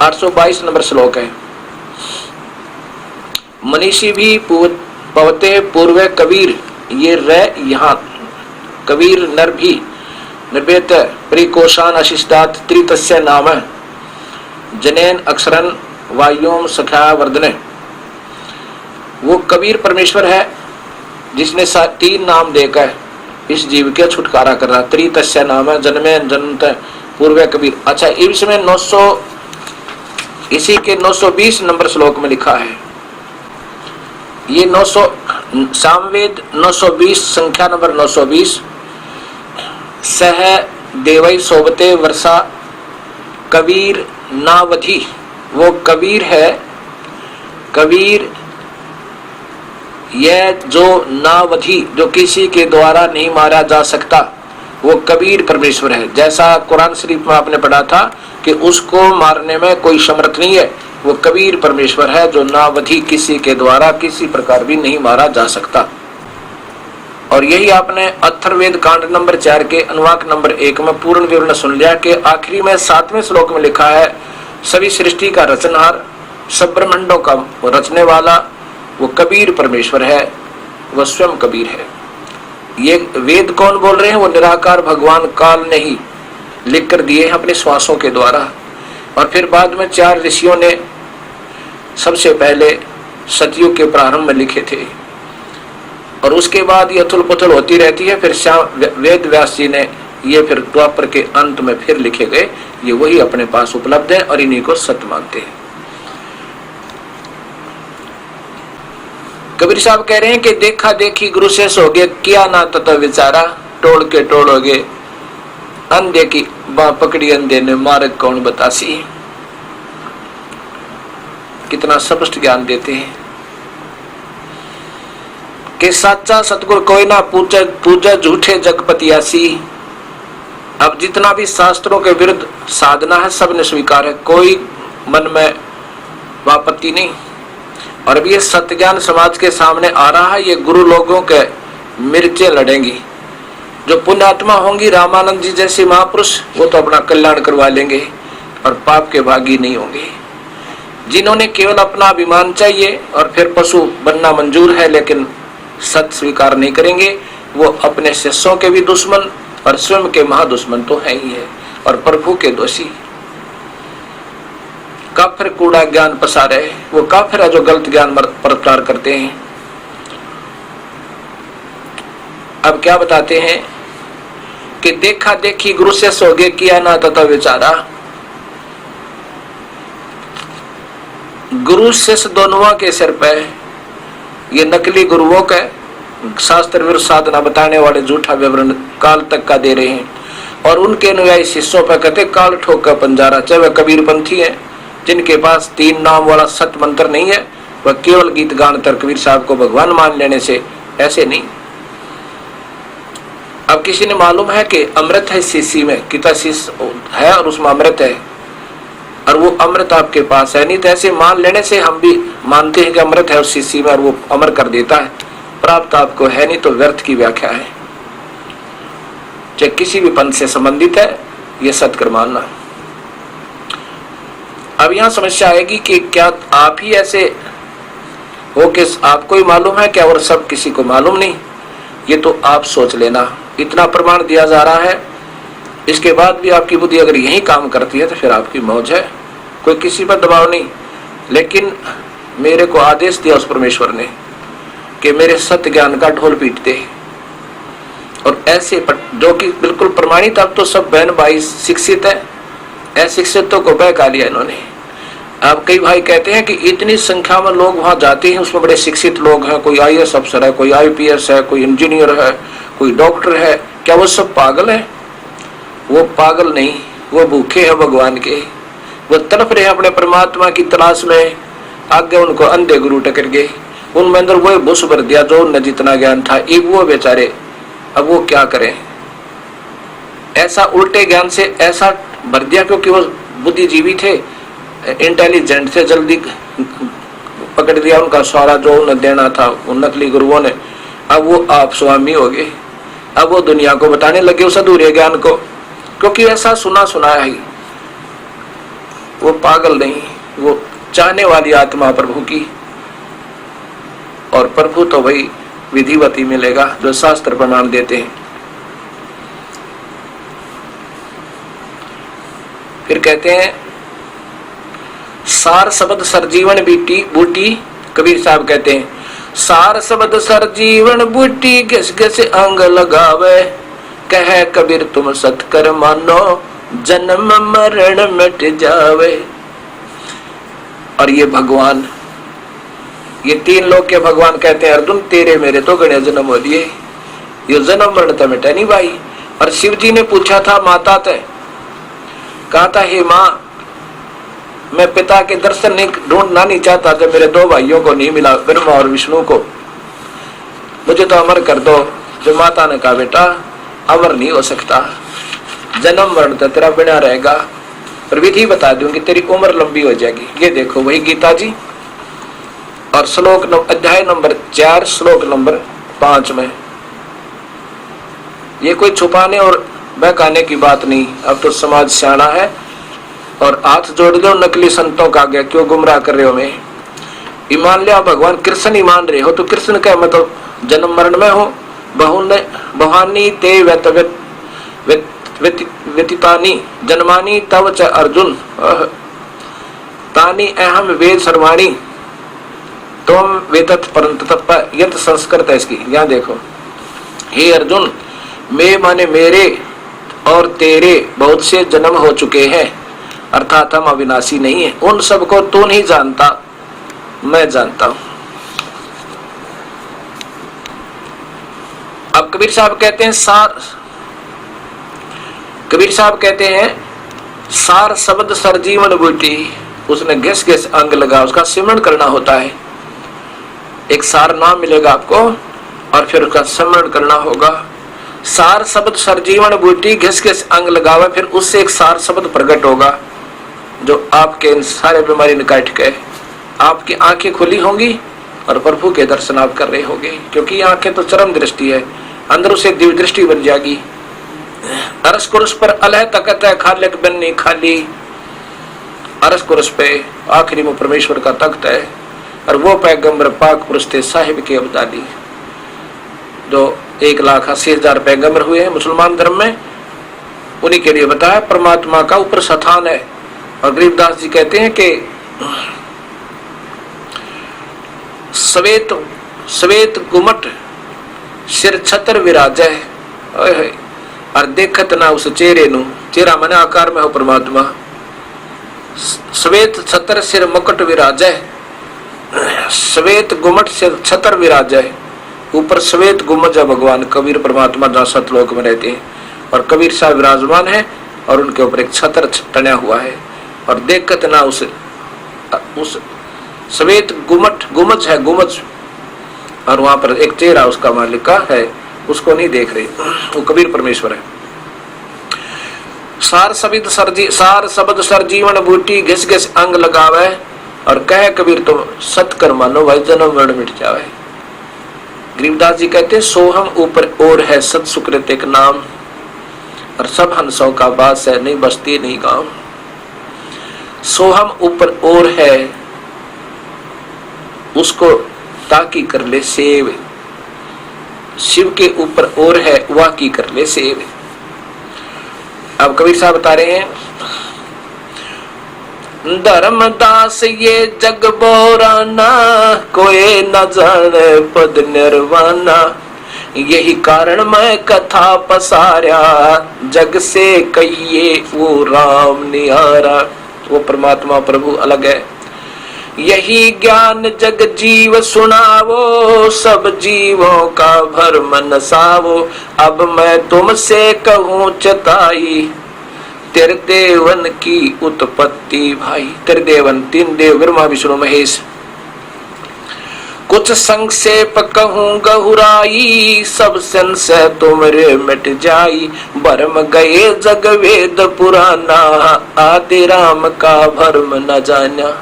822 नंबर श्लोक है। मनीषी भी पवते पूर्व कबीर, ये रे यहाँ कबीर नर भी निर्वेद परिकोशान अशिष्टात त्रितस्य नाम जनेन अक्षरन वायुम सखा वर्धने। वो कबीर परमेश्वर है जिसने 3 नाम देकर इस जीव के छुटकारा कर रहा। त्रितस्य नाम है जन्मे जन्मत पूर्व कबीर। अच्छा, इसमें 900 इसी के 920 नंबर श्लोक में लिखा है, ये 900 सामवेद 920 संख्या नंबर 920, सह देवई सोबते वर्षा कबीर नावधि। वो कबीर है, कबीर यह जो नावधि, जो किसी के द्वारा नहीं मारा जा सकता, वो कबीर परमेश्वर है। जैसा कुरान शरीफ में आपने पढ़ा था कि उसको मारने में कोई समर्थ नहीं है, वो कबीर परमेश्वर है जो नावधि, किसी के द्वारा किसी प्रकार भी नहीं मारा जा सकता। और यही आपने अथर्ववेद कांड नंबर 4 के अनुवाक नंबर 1 में पूर्ण विवरण सुन लिया कि आखिरी में 7वें श्लोक में लिखा है, सभी सृष्टि का रचनहार, सब ब्रह्मांडों का रचने वाला वो कबीर परमेश्वर है, वह स्वयं कबीर है। ये वेद कौन बोल रहे हैं? वो निराकार भगवान काल ने ही लिख कर दिए हैं अपने श्वासों के द्वारा। और फिर बाद में 4 ऋषियों ने सबसे पहले सतयुग के प्रारंभ में लिखे थे, और उसके बाद ये अथुल पुथुल होती रहती है। फिर वेद व्यास जी ने ये फिर द्वापर के अंत में फिर लिखे गए, ये वही अपने पास उपलब्ध है और इन्हीं को सत्य मानते हैं। कबीर साहब कह रहे हैं कि देखा देखी गुरु से सोगे, किया ना तथा विचारा, टोल के टोलोगे अंधे की बाँ पकड़ी, अंधे ने मार्ग कौन बतासी। कितना स्पष्ट ज्ञान देते हैं कि सच्चा सतगुरु कोई ना पूजे, पूजे झूठे जगपतियासी। अब जितना भी शास्त्रों के विरुद्ध साधना है सबने स्वीकार है, कोई मन में वापत्ति नहीं। और अब ये सत्य ज्ञान समाज के सामने आ रहा है, ये गुरु लोगों के मिर्चें लड़ेंगी। जो पुण्यात्मा होंगी, रामानंद जी जैसे महापुरुष, वो तो अपना कल्याण करवा लेंगे और पाप के भागी नहीं होंगे। जिन्होंने केवल अपना अभिमान चाहिए और फिर पशु बनना मंजूर है लेकिन सत्य स्वीकार नहीं करेंगे, वो अपने शिष्यों के भी दुश्मन और स्वयं के महादुश्मन तो है ही है, और प्रभु के दोषी। काफिर कूड़ा ज्ञान पसारे, वो काफिर है जो गलत ज्ञान प्रचार करते हैं। अब क्या बताते हैं कि देखा देखी गुरु से सोगे, किया ना तथा विचारा। गुरु शिष्य दोनों के सिर पे ये नकली गुरुओं का शास्त्र विरुद्ध साधना बताने वाले झूठा विवरण काल तक का दे रहे हैं, और उनके अनुयायी शिष्यों पर कहते काल ठोक का पंजारा। चाहे वह कबीरपंथी है जिनके पास 3 नाम वाला सत मंत्र नहीं है, वह केवल गीत गान तर कबीर साहब को भगवान मान लेने से ऐसे नहीं। अब किसी ने मालूम है कि अमृत है शीशी में, कितना शीश है और उसमें अमृत है, और वो अमृत आपके पास है नहीं, तो ऐसे मान लेने से हम भी मानते हैं कि अमृत है उस शीशी में और वो अमर कर देता है। प्राप्त आपको है नहीं तो व्यर्थ की व्याख्या है। चाहे किसी भी पंथ से संबंधित है, ये सत्कर मानना। अब यहाँ समस्या आएगी कि क्या आप ही ऐसे हो कि आपको ही मालूम है क्या और सब किसी को मालूम नहीं? ये तो आप सोच लेना। इतना प्रमाण दिया जा रहा है, इसके बाद भी आपकी बुद्धि अगर यही काम करती है तो फिर आपकी मौज है, कोई किसी पर दबाव नहीं। लेकिन मेरे को आदेश दिया उस परमेश्वर ने कि मेरे सत्य ज्ञान का ढोल पीट दे, और ऐसे जो कि बिल्कुल प्रमाणित, अब तो सब बहन भाई शिक्षित है, अशिक्षितों को बहका लिया इन्होंने। अब कई भाई कहते हैं कि इतनी संख्या में लोग वहां जाते हैं, उसमें बड़े शिक्षित लोग हैं, कोई IAS अफसर है, कोई IPS है, कोई इंजीनियर है, कोई डॉक्टर है, क्या वो सब पागल है? वो पागल नहीं, वो भूखे हैं भगवान के, वो तड़प रहे अपने परमात्मा की तलाश में। आगे उनको अंधे गुरु टकर गए, उनमें अंदर वो भूस भर दिया जो उन्हें जितना ज्ञान था, एक वो बेचारे अब वो क्या करें? ऐसा उल्टे ज्ञान से ऐसा भर दिया, क्योंकि वो बुद्धिजीवी थे, इंटेलिजेंट थे, जल्दी पकड़ लिया उनका सारा जो उन्हें देना था उन नकली गुरुओं ने। अब वो आप स्वामी हो गए, अब वो दुनिया को बताने लगे उस अधूरे ज्ञान को, क्योंकि ऐसा सुना सुनाया ही। वो पागल नहीं, वो चाहने वाली आत्मा प्रभु की, और प्रभु तो वही विधिवती मिलेगा जो शास्त्र प्रमाण देते हैं। फिर कहते हैं सार शब्द सरजीवन बूटी। कबीर साहब कहते हैं सार शब्द सरजीवन बूटी घिस घिस अंग लगावे, कह कबीर तुम सत्कर मानो जन्म मरण मिट जावे। और ये भगवान, ये तीन लोग के भगवान कहते हैं अर्जुन तेरे मेरे तो गणे जन्म हो लिए, ये जन्म मरण तो मिटे नहीं भाई। और शिव जी ने पूछा था माता ते, कहा था हे माँ मैं पिता के दर्शन नहीं ढूंढना नहीं चाहता जब मेरे दो भाइयों को नहीं मिला, ब्रह्मा और विष्णु को, मुझे तो अमर कर दो। जो माता ने कहा बेटा अमर नहीं हो सकता, जन्म मरण तो तेरा बिना रहेगा, पर विधि बता दूंगी तेरी उम्र लंबी हो जाएगी। ये देखो वही गीता जी और श्लोक अध्याय नंबर 4 श्लोक नंबर 5 में। ये कोई छुपाने और बहकाने की बात नहीं, अब तो समाज सियाना है। और हाथ जोड़ दो नकली संतों का आगे, क्यों गुमराह कर रहे हो? मैं ईमान लिया भगवान कृष्ण ही मान रहे हो तो कृष्ण का मतलब जन्म मरण में हो। बहुनी ते व्यतीतानि जन्मानि तव च अर्जुन तानि अहम वेद सर्वाणि तुम वेदत परंतु तप यत संस्कृत है इसकी। यहाँ देखो हे अर्जुन मैं माने मेरे और तेरे बहुत से जन्म हो चुके हैं, अर्थात हम अविनाशी नहीं है। उन सबको तू नहीं जानता, मैं जानता हूं। अब कबीर साहब कहते हैं सार शब्द सरजीवन बूटी, उसने घिस घिस अंग लगा, उसका सिमरण करना होता है। एक सार नाम मिलेगा आपको और फिर उसका सिमरण करना होगा। सार शब्द सरजीवन बूटी घिस घिस अंग लगावा, फिर उससे एक सार शब्द प्रकट होगा जो आपके इन सारे बीमारी निकाट के आपकी आंखें खुली होंगी और प्रभु के दर्शन आप कर रहे होंगे। क्योंकि आंखें तो चरम दृष्टि है, अंदर से दिव्य दृष्टि बन जाएगी। अरस कुरस पर अलह तकत है, खालिक बननी खाली। अरस कुरस पे आखिरी में परमेश्वर का तख्त है और वो पैगंबर पाक पुरुष थे साहिब के अब्दाली, जो 1,80,000 पैगंबर हुए हैं मुसलमान धर्म में, उन्हीं के लिए बताया परमात्मा का ऊपर स्थान है। और गरीबदास जी कहते हैं कि श्वेत गुमट सिर छतर विराजै, और देखत ना उस चेहरे नु, चेहरा मन आकार में हो परमात्मा। श्वेत छतर सिर मुकुट विराजै, श्वेत गुमट सिर छतर विराजै, ऊपर श्वेत गुमज है भगवान कबीर परमात्मा जहाँ सतलोक में रहते हैं। और कबीर साहब विराजमान है और उनके ऊपर एक छतर टना हुआ है। और देखत ना उस श्वेत गुमज है गुमज, और वहां पर एक चेहरा उसका मालिक का है, उसको नहीं देख रहे, वो कबीर परमेश्वर है। सार शब्द सरजीवन बूटी घिस घिस अंग लगावे, और कह कबीर तुम सत कर मानो भाई जन्म मरण मिट जावे। गरीबदास जी कहते सोहम ऊपर और है सत सुकृत एक नाम, और सब हंसों का बास है नहीं बस्ती नहीं गांव। सोहम ऊपर और है उसको ताकी कर ले सेव, शिव के ऊपर और है वाह की कर ले सेव। अब कबीर साहब बता रहे हैं धर्मदास ये जग बोराना, कोई न जाने पद निर्वाणा, यही कारण मैं कथा पसारा, जग से कहिए वो राम निहारा। वो परमात्मा प्रभु अलग है। यही ज्ञान जग जीव सुनावो, सब जीवों का भरम नसावो, अब मैं तुमसे कहूँ चताई, तेरे देवन की उत्पत्ति भाई। तेरे देवन 3 देव ब्रह्मा विष्णु महेश। कुछ संक्षेप कहूँ गहुराई, सब संशय तुमरे मिट जाई, भरम गए जग वेद पुराना, आदि राम का भरम न जाना।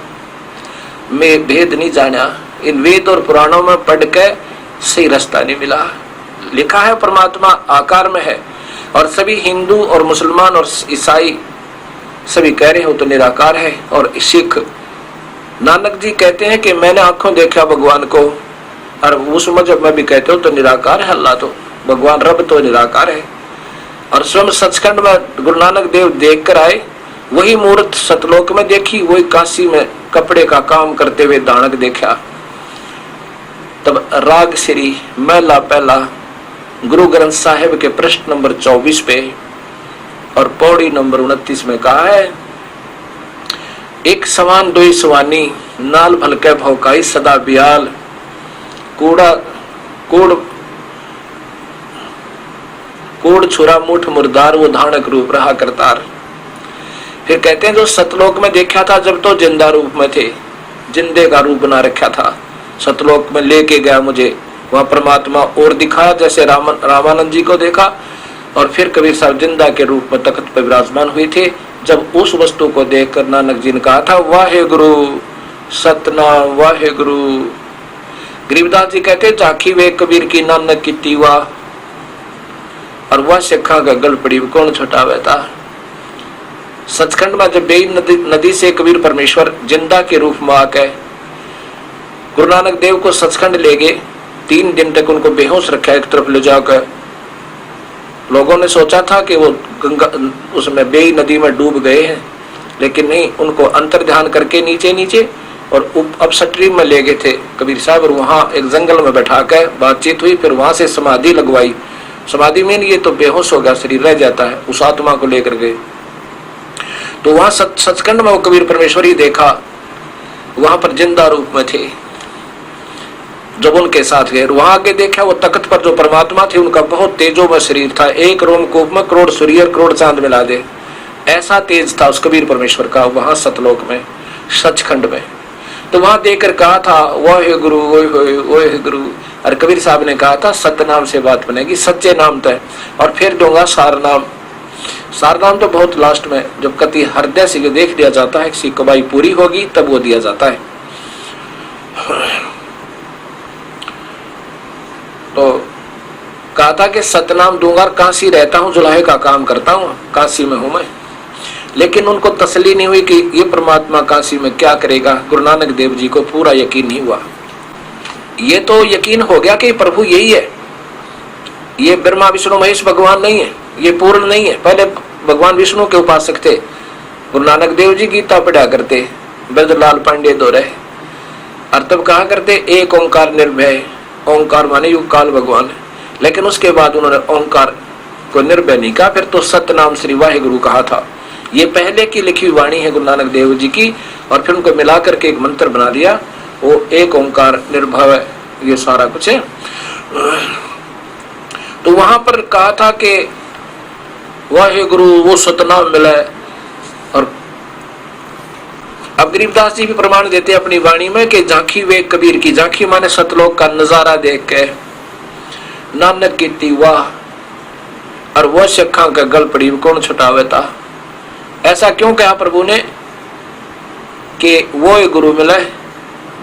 मैं भेद नहीं जाना, इन वेद और पुराणों में पढ़ के सही रास्ता नहीं मिला। लिखा है परमात्मा आकार में है, और सभी हिंदू और मुसलमान और ईसाई सभी कह रहे हो तो निराकार है। और सिख नानक जी कहते हैं कि मैंने आंखों देखा भगवान को, और उस मजहब में भी कहते हो तो निराकार है अल्लाह, तो भगवान रब तो निराकार है। और स्वयं सचखंड में गुरु नानक देव देख कर आए वही मूर्त सतलोक में देखी, वही काशी में कपड़े का काम करते हुए दानक देखा। तब राग श्री महला पहला गुरु ग्रंथ साहिब के पृष्ठ नंबर 24 पे और पौड़ी नंबर 29 में कहा है, एक समान दोई सवानी नाल भलके भौकाई सदा बियाल कूड़ छुरा मुठ मुर्दार वो धानक रूप रहा करतार। फिर कहते हैं जो सतलोक में देखा था जब तो जिंदा रूप में थे, जिंदे का रूप बना रखा था, सतलोक में लेके गया मुझे, वहां परमात्मा और दिखाया जैसे रामानंद जी को देखा। और फिर कबीर साहब जिंदा के रूप में तख्त पर विराजमान हुए थे। जब उस वस्तु को देखकर नानक जी ने कहा था वाहे गुरु सतनाम वाहे गुरु। गरीबदास जी कहते झांकी वे कबीर की नानक की तीवा और वह सिखा का गल पड़ी कौन छुटावे था। सचखंड में जब बेई नदी से कबीर परमेश्वर जिंदा के रूप में आके गुरु नानक देव को सचखंड ले गए, 3 दिन तक उनको बेहोश रखा एक तरफ ले जाकर। लोगों ने सोचा था कि वो गंगा उसमें बेई नदी में डूब गए हैं, लेकिन नहीं, उनको अंतर ध्यान करके नीचे नीचे और अपस्ट्रीम में ले गए थे कबीर साहब, और वहां एक जंगल में बैठा कर बातचीत हुई। फिर वहां से समाधि लगवाई। समाधि में ये तो बेहोश हो गया, शरीर रह जाता है, उस आत्मा को लेकर गए। तो वहां सचखंड में वो कबीर परमेश्वर ही देखा, वहां पर जिंदा रूप में थे। जब उनके साथ गए वहां आगे देखा वो तख्त पर जो परमात्मा थे उनका बहुत तेजोमय शरीर था, एक रोमकूप में करोड़ सूर्य करोड़ चांद मिला दे, ऐसा तेज था उस कबीर परमेश्वर का वहां सतलोक में सचखंड में। तो वहां देखकर कहा था वाहे गुरु ओहे गुरु। और कबीर साहब ने कहा था सतनाम से बात बनेगी, सच्चे नाम तय। और फिर दूंगा सारनाम। सारनाम तो बहुत लास्ट में जब कति हृदय से देख दिया जाता है, किसी कबाई पूरी होगी तब वो दिया जाता है। तो कहा था कि सतनाम दूंगा, काशी रहता हूँ, जुलाहे का काम करता हूँ, काशी में हूं मैं। लेकिन उनको तसल्ली नहीं हुई कि ये परमात्मा काशी में क्या करेगा। गुरु नानक देव जी को पूरा यकीन नहीं हुआ। ये तो यकीन हो गया कि प्रभु यही है, ये ब्रह्मा विष्णु महेश भगवान नहीं है, ये पूर्ण नहीं है। पहले भगवान विष्णु के उपासक थे। गुरु नानक देव जी गीता पढ़ा करते, ब्रजलाल पांडे दो रहे, और तब कहा करते एक ओंकार निर्भय। ओंकार माने युग काल भगवान है, लेकिन उसके बाद उन्होंने ओंकार को निर्भय नहीं कहा, फिर तो सतनाम श्री वाहे गुरु कहा था। ये पहले की लिखी हुई वाणी है गुरु नानक देव जी की, और फिर उनको मिला करके एक मंत्र बना दिया, वो एक ओंकार निर्भय, ये सारा कुछ है। तो वहां पर कहा था कि वाहे गुरु वो सतनाम मिला है। और अब गरीबदास जी भी प्रमाण देते अपनी वाणी में कि झांकी वे कबीर की, झांकी माने सतलोक का नजारा देख के नानक की तीवा और वह शखा का गल पड़ी कौन छुटावे था। ऐसा क्यों कहा प्रभु ने कि वो गुरु मिले,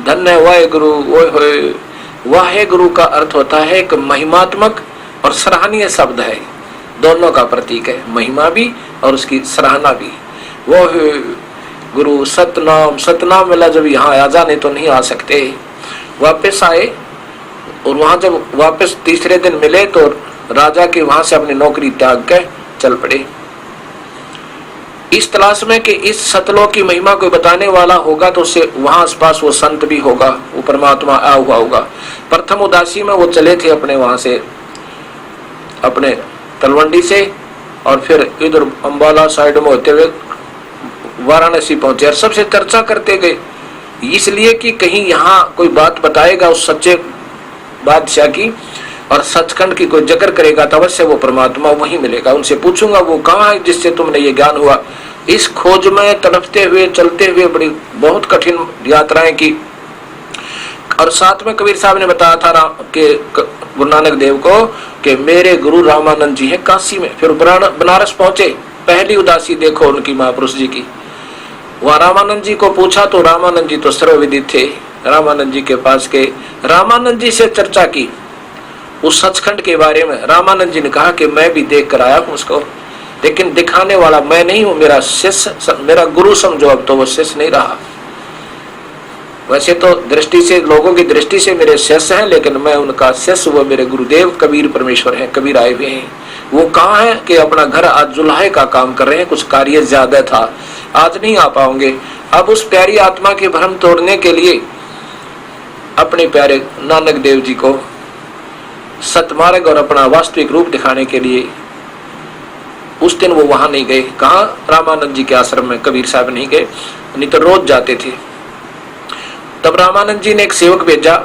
धन्य वाहे गुरु वो। वाहे गुरु का अर्थ होता है एक महिमात्मक और सराहनीय शब्द है, दोनों का प्रतीक है, महिमा भी और उसकी सराहना भी। वो गुरु सतनाम, सतनाम मिला। जब यहाँ आ जाने तो नहीं आ सकते, वापस आए, और वहां जब वापस तीसरे दिन मिले तो राजा के वहां से अपनी नौकरी त्याग कर चल पड़े, इस तलाश में कि इस सतलोक की महिमा को बताने वाला होगा तो उससे वहां आसपास वो संत भी होगा, वो परमात्मा आया हुआ होगा। प्रथम उदासी में वो चले थे अपने वहां से, अपने तलवंडी से, और फिर इधर अंबाला साइड में होते हुए वाराणसी पहुंचे और सबसे चर्चा करते गए, इसलिए कि कहीं यहाँ कोई बात बताएगा उस सच्चे बादशाह की और सचखंड की कोई जिक्र करेगा तो अवश्य वो परमात्मा वहीं मिलेगा। उनसे पूछूंगा वो कहाँ है जिससे तुमने ये ज्ञान हुआ। इस खोज में तड़पते हुए चलते हुए बड़ी बहुत कठिन यात्राएं की, और साथ में कबीर साहब ने बताया था कि गुरु नानक देव को कि मेरे गुरु रामानंद जी हैं काशी में। फिर बनारस पहुंचे, पहली उदासी देखो उनकी महापुरुष जी की। वहां रामानंद जी को पूछा तो रामानंद जी तो सर्वविदित थे। रामानंद जी के पास के रामानंद जी से चर्चा की उस सचखंड के बारे में। रामानंद जी ने कहा कि मैं भी देख कर आया हूं उसको, लेकिन दिखाने वाला मैं नहीं हूं, मेरा शिष्य, मेरा गुरु समझो। अब तो वो शिष्य नहीं रहा, वैसे तो दृष्टि से, लोगों की दृष्टि से मेरे शिष्य हैं, लेकिन मैं उनका शिष्य, वो मेरे गुरुदेव कबीर परमेश्वर हैं, कबीर आए हुए हैं। वो कहाँ है कि अपना घर आज जुलाहे का काम कर रहे हैं, कुछ कार्य ज्यादा था आज नहीं आ पाओगे। अब उस प्यारी आत्मा के भ्रम तोड़ने के लिए अपने प्यारे नानक देव जी को सतमार्ग और अपना वास्तविक रूप दिखाने के लिए उस दिन वो वहां नहीं गए। कहा? रामानंद जी के आश्रम में कबीर साहब नहीं गए, नहीं तो रोज जाते थे। तब रामानंद जी ने एक सेवक भेजा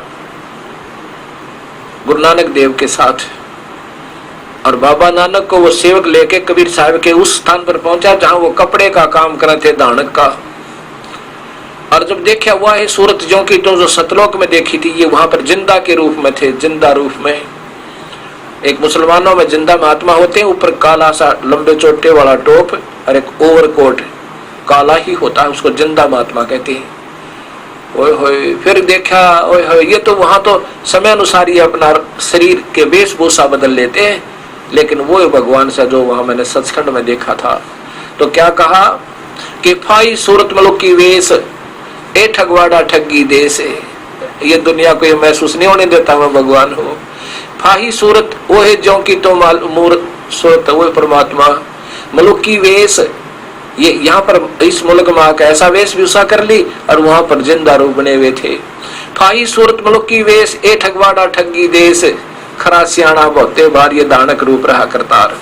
गुरु नानक देव के साथ, और बाबा नानक को वो सेवक लेके कबीर साहब के उस स्थान पर पहुंचा जहां वो कपड़े का काम कर रहे थे, धानक का। और जब देखा हुआ है सूरत जो की तो जो सतलोक में देखी थी, ये वहां पर जिंदा के रूप में थे, जिंदा रूप में। एक मुसलमानों में जिंदा महात्मा होते हैं, ऊपर काला सा लंबे चोटे वाला टोप और एक ओवरकोट काला ही होता है, उसको जिंदा महात्मा कहते हैं। ओए होए, फिर देखा ओए होए, ये तो वहां तो समय अनुसार ही अपना शरीर के वेशभूषा बदल लेते हैं, लेकिन वो भगवान से जो वहां मैंने सचखंड में देखा था। तो क्या कहा कि फाई सूरत मलुक की वेश ए ठगवाड़ा ठगी देश है। ये दुनिया को ये महसूस नहीं होने देता मैं भगवान हो। फाही सूरत वो है जो की तो मूर सूरत वो परमात्मा। मलुक की वेश, ये यहाँ पर इस मुल्क में आकर ऐसा वेशभूषा कर ली और वहां पर जिंदा रूप बने हुए थे। फाही सूरत मलुक की वेश ए ठगवाड़ा ठगी देश, खरा सियाणा बहुते बार ये दानक रूप रहा करतार।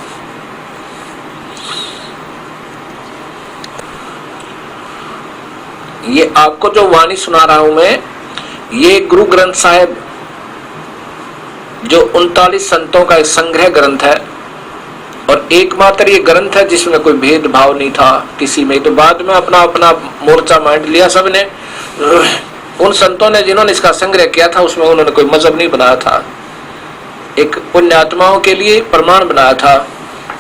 ये आपको जो वाणी सुना रहा हूं मैं, ये गुरु ग्रंथ साहिब जो 39 संतों का एक संग्रह ग्रंथ है, और एकमात्र ये ग्रंथ है जिसमें कोई भेदभाव नहीं था किसी में। तो बाद में अपना अपना मोर्चा बांट लिया सबने। उन संतों ने जिन्होंने इसका संग्रह किया था उसमें उन्होंने कोई मजहब नहीं बनाया था, एक पुण्यात्माओं के लिए प्रमाण बनाया था।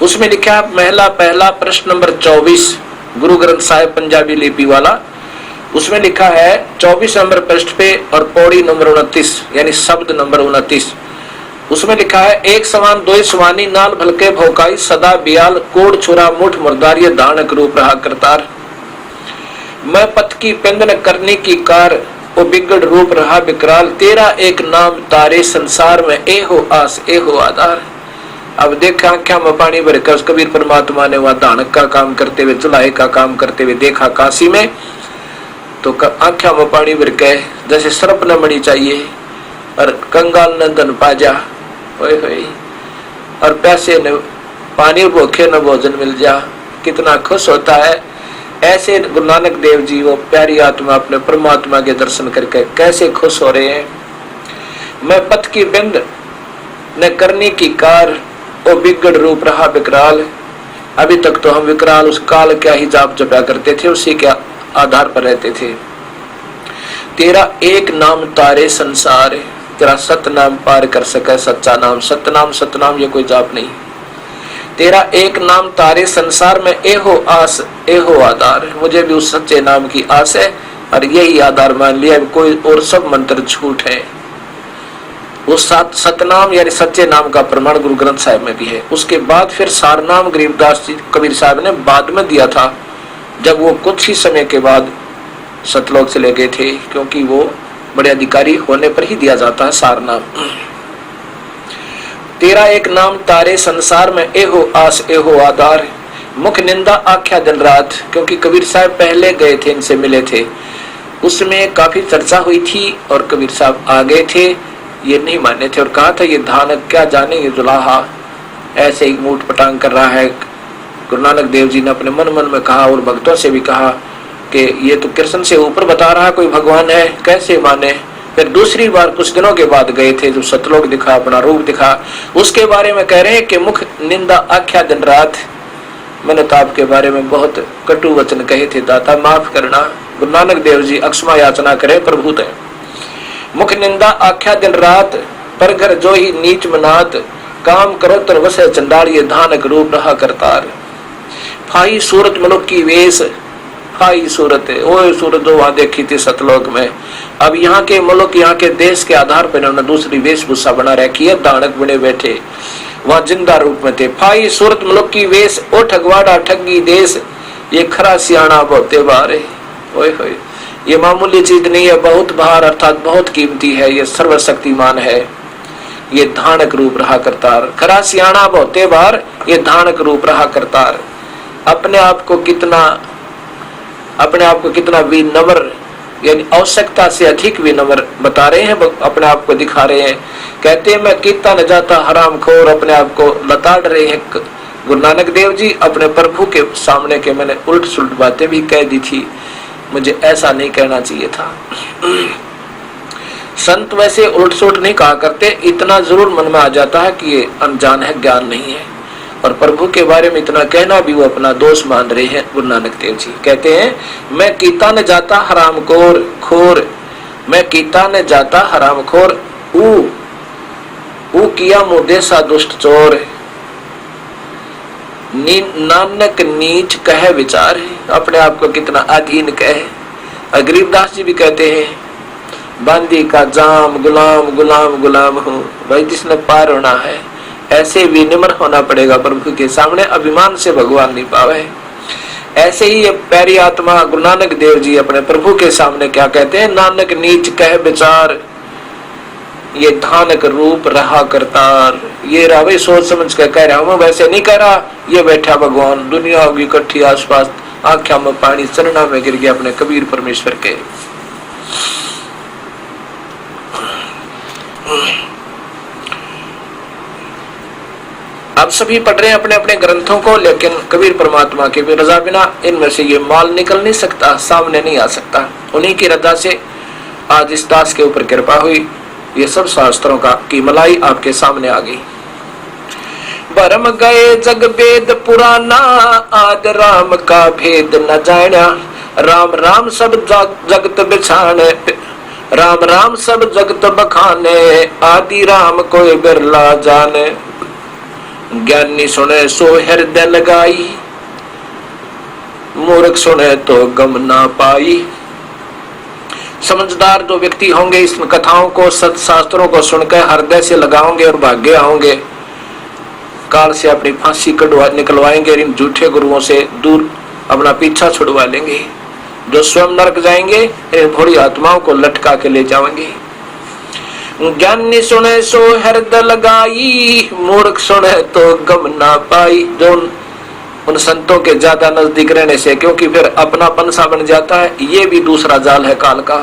उसमें लिखा है महिला पहला प्रश्न नंबर 24 गुरु ग्रंथ साहिब पंजाबी लिपि वाला, उसमें लिखा है 24 नंबर पृष्ठ पे और पौड़ी नंबर 29 यानी शब्द नंबर 29, उसमें लिखा है एक समान दो सुवानी नाल भलके भौकाई सदा बियाल कोड़ छुरा मुठ मुर्दार ये दानक रूप रहा करतार। मैं पथ की पिंदन करने की कार वो बिगड़ रूप रहा विकराल, तेरा एक नाम तारे संसार में ए हो आस ए हो आधार। अब देखा आंखों में पानी भरकर उस कबीर परमात्मा ने वहां दानक का काम करते हुए, चुलाहे का काम करते हुए देखा काशी में, तो आंखों में पानी भर के जैसे सर्प न मणि चाहिए और कंगाल नंदन पाजा होए होए, और पैसे न पानी भूखे न भोजन मिल जा, कितना खुश होता है। ऐसे गुरु नानक देव जी वो प्यारी आत्मा अपने परमात्मा के दर्शन करके कैसे खुश हो रहे हैं। मैं पथ की बिंद न करने की कार वो बिगड़ रूप रहा विकराल। अभी तक तो हम विकराल उस काल क्या ही जाप जपा करते थे, उसी के आधार पर रहते थे। तेरा एक नाम तारे संसार, तेरा सत नाम पार कर सके सच्चा नाम। सतनाम ये कोई जाप नहीं। तेरा एक नाम तारे संसार में ए हो आस ए हो आधार। मुझे भी उस सच्चे नाम की आस है और यही आधार मान लिया, कोई और सब मंत्र झूठ है। उस सतनाम यानी सच्चे नाम का प्रमाण गुरु ग्रंथ साहिब में भी है। उसके बाद फिर सारनाम गरीबदास जी कबीर साहब ने बाद में दिया था, जब वो कुछ ही समय के बाद सतलोक चले गए थे, क्योंकि वो बड़े अधिकारी होने पर ही दिया जाता है सारनाम। तेरा एक नाम तारे संसार में ए हो आस ए हो आधार, मुख निंदा आख्या दिन रात। क्योंकि कबीर साहब पहले गए थे, इनसे मिले थे, उसमें काफी चर्चा हुई थी और कबीर साहब आ गए थे, ये नहीं माने थे और कहा था ये धानक क्या जाने ये दुलाहा ऐसे ही मूठ पटांग कर रहा है। गुरु नानक देव जी ने अपने मन मन में कहा और भक्तों से भी कहा कि ये तो कृष्ण से ऊपर बता रहा कोई भगवान है, कैसे माने। फिर दूसरी बार कुछ दिनों के बाद गए थे, जो सतलोक दिखा, अपना रूप दिखा, उसके बारे में कह रहे हैं कि मुख निंदा आख्या दिन रात। मैंने तो आपके बारे में बहुत कटु वचन कहे थे, दाता माफ करना। गुरु नानक देव जी अक्षमा याचना करे प्रभु ते। मुख निंदा आख्या दिन रात, पर घर जो ही नीच मनात, काम करो तर वसे चंडाल ये धानक रूप रहा करतार। फाई सूरत मनुख की वेश, फाई सूरत है वो सूरत जो वहां देखी थी सतलोक में। अब यहाँ के मुल्क, यहाँ के देश के आधार पर इन्होंने दूसरी वेशभूषा बना रखी है, दानक बने बैठे वहां जिंदा रूप में थे। फाई सूरत मनुख की वेश ओ ठगवाड़ा ठगी देश, ये खरा सियाणा बहुते बार। ओए होए, ये मामूली चीज नहीं है, बहुत भार अर्थात बहुत कीमती है, ये सर्वशक्तिमान है, ये धानक रूप रहा करतार। खरा सियाणा बहुते बार, ये धानक रूप रहा करतार। अपने आप को कितना अपने आप को कितना विनम्र, यानी आवश्यकता से अधिक विनम्र बता रहे हैं, अपने आप को दिखा रहे हैं। कहते हैं मैं कीता न जाता हरामखोर, अपने आप को लताड़ रहे हैं गुरु नानक देव जी अपने प्रभु के सामने के मैंने उल्ट सुलट बातें भी कह दी थी, मुझे ऐसा नहीं कहना चाहिए था। संत वैसे उल्ट सुलट नहीं कहा करते, इतना जरूर मन में आ जाता है कि ये अनजान है, ज्ञान नहीं है, और प्रभु के बारे में इतना कहना भी वो अपना दोष मान रहे हैं गुरु नानक देव जी। कहते हैं मैं कीता न जाता हरामखोर खोर, मैं कीता न जाता हरामखोर, ऊ किया मुदे सा दुष्ट चोर, नानक नीच कह विचार है, अपने आप को कितना अधीन कहे। गरीबदास जी भी कहते हैं बांदी का जाम गुलाम गुलाम गुलाम हूँ, भाई जिसने पार होना है ऐसे विनम्र होना पड़ेगा प्रभु के सामने, अभिमान से भगवान नहीं पावे। ऐसे ही ये प्यारी आत्मा गुरु नानक देव जी अपने प्रभु के सामने क्या कहते हैं, नानक नीच कह विचार, ये धानक रूप रहा करतार, ये रहा भाई सोच समझ कर कह रहा हूं, वैसे नहीं कह रहा, ये बैठा भगवान, दुनिया होगी इकट्ठी आसपास, आंखों में पानी, चरणों में गिर गया अपने कबीर परमेश्वर के। अब सभी पढ़ रहे हैं अपने अपने ग्रंथों को, लेकिन कबीर परमात्मा की भी रजा बिना इनमें से ये माल निकल नहीं सकता, सामने नहीं आ सकता। उन्हीं की रजा से आज इस दास के ऊपर कृपा हुई, ये सब शास्त्रों का की मलाई आपके सामने आ गई। भरम गए जग वेद पुराना, आद राम का भेद न जाना, राम राम सब जगत बिछाने, राम राम सब जगत बखाने, आदि राम कोई बिरला जाने, ज्ञानी सुने सो हृदय लगाई, मूर्ख सुने तो गम ना पाई। समझदार जो व्यक्ति होंगे इस कथाओं को, सत्शास्त्रों को सुनकर हृदय से लगाओगे और भाग्य आओगे, काल से अपनी फांसी निकलवाएंगे, इन झूठे गुरुओं से दूर अपना पीछा छुड़वा लेंगे। जो स्वयं नरक जाएंगे इन भोली आत्माओं को लटका के ले जाएंगे। ज्ञानी सुने सो हृदय लगाई, मूर्ख सुने तो गम ना पाई। जो उन संतों के ज्यादा नजदीक रहने से, क्योंकि फिर अपनापन सा बन जाता है, ये भी दूसरा जाल है काल का,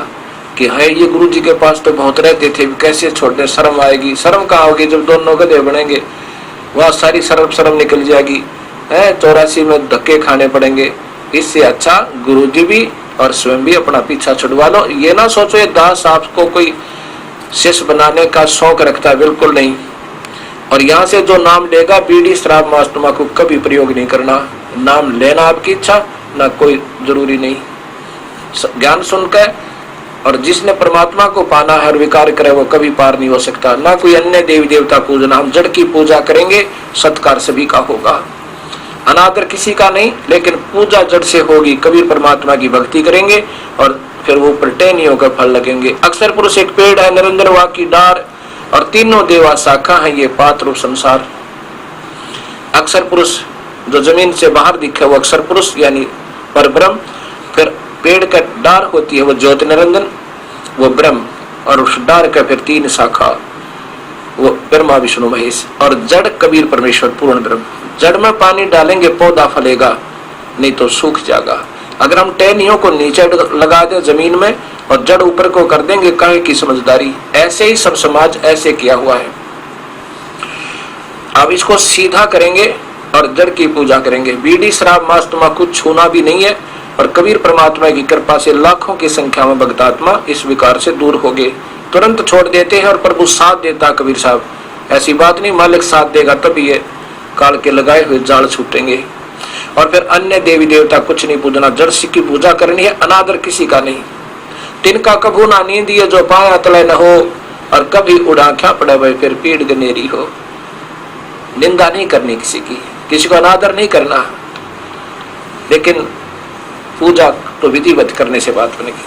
कि है ये गुरु जी के पास तो बहुत रहते थे, कैसे छोड़ने, शर्म आएगी। शर्म कहाँ होगी जब दोनों गधे बनेंगे, वहां सारी शर्म निकल जाएगी, है 84 में धक्के खाने पड़ेंगे। इससे अच्छा गुरु जी भी और स्वयं भी अपना पीछा छुड़वा लो। ये ना सोचो ये दास आपको कोई शिष्य बनाने का शौक रखता है, बिल्कुल नहीं। और यहाँ से जो नाम लेगा बीड़ी शराब मांस तंबाकू कभी प्रयोग नहीं करना। नाम लेना आपकी इच्छा, ना कोई जरूरी नहीं। ज्ञान सुनकर, और जिसने परमात्मा को पाना है और विकार करे वो कभी पार नहीं हो सकता। ना कोई अन्य देवी देवता पूजना, हम जड़ की पूजा करेंगे, सत्कार सभी का होगा, अनादर किसी का नहीं, लेकिन पूजा जड़ से होगी। कबीर परमात्मा की भक्ति करेंगे और फिर वो प्रटेनियों का फल लगेंगे। अक्षर पुरुष एक पेड़ है, निरंजन वा की डार, और तीनों देवा शाखा है ये पात रूप संसार। अक्षर पुरुष जो जमीन से बाहर दिखे वो अक्षर पुरुष यानी परब्रह्म, फिर पेड़ का डार होती है वो ज्योति निरंजन, वो ब्रह्म, और उस डार का फिर 3 शाखा, वो ब्रह्मा विष्णु महेश, और जड़ कबीर परमेश्वर पूर्ण ब्रह्म। जड़ में पानी डालेंगे पौधा फलेगा, नहीं तो सूख जाएगा। अगर हम टहनियों को नीचे लगा दे जमीन में और जड़ ऊपर को कर देंगे, काहे की समझदारी। ऐसे ही सब समाज ऐसे किया हुआ है। अब इसको सीधा करेंगे और जड़ की पूजा करेंगे। बीड़ी शराब मांस तंबाकू छूना भी नहीं है, और कबीर परमात्मा की कृपा से लाखों की संख्या में भक्तात्मा इस विकार से दूर हो गए। तुरंत छोड़ देते हैं और प्रभु साथ देता। कबीर साहब ऐसी बात नहीं, मालिक साथ देगा तभी ये काल के लगाए हुए जाल छूटेंगे। और फिर अन्य देवी देवता कुछ नहीं पूजना, जड़ की पूजा करनी है, अनादर किसी का नहीं। तिनका कभू ना नींद ये जो पाया तले न हो, और कभी उड़ा क्या पड़े भाई फिर पीड़ गनेरी हो। निंदा नहीं करनी किसी की, किसी को अनादर नहीं करना, लेकिन पूजा तो विधिवत करने से बात बनेगी।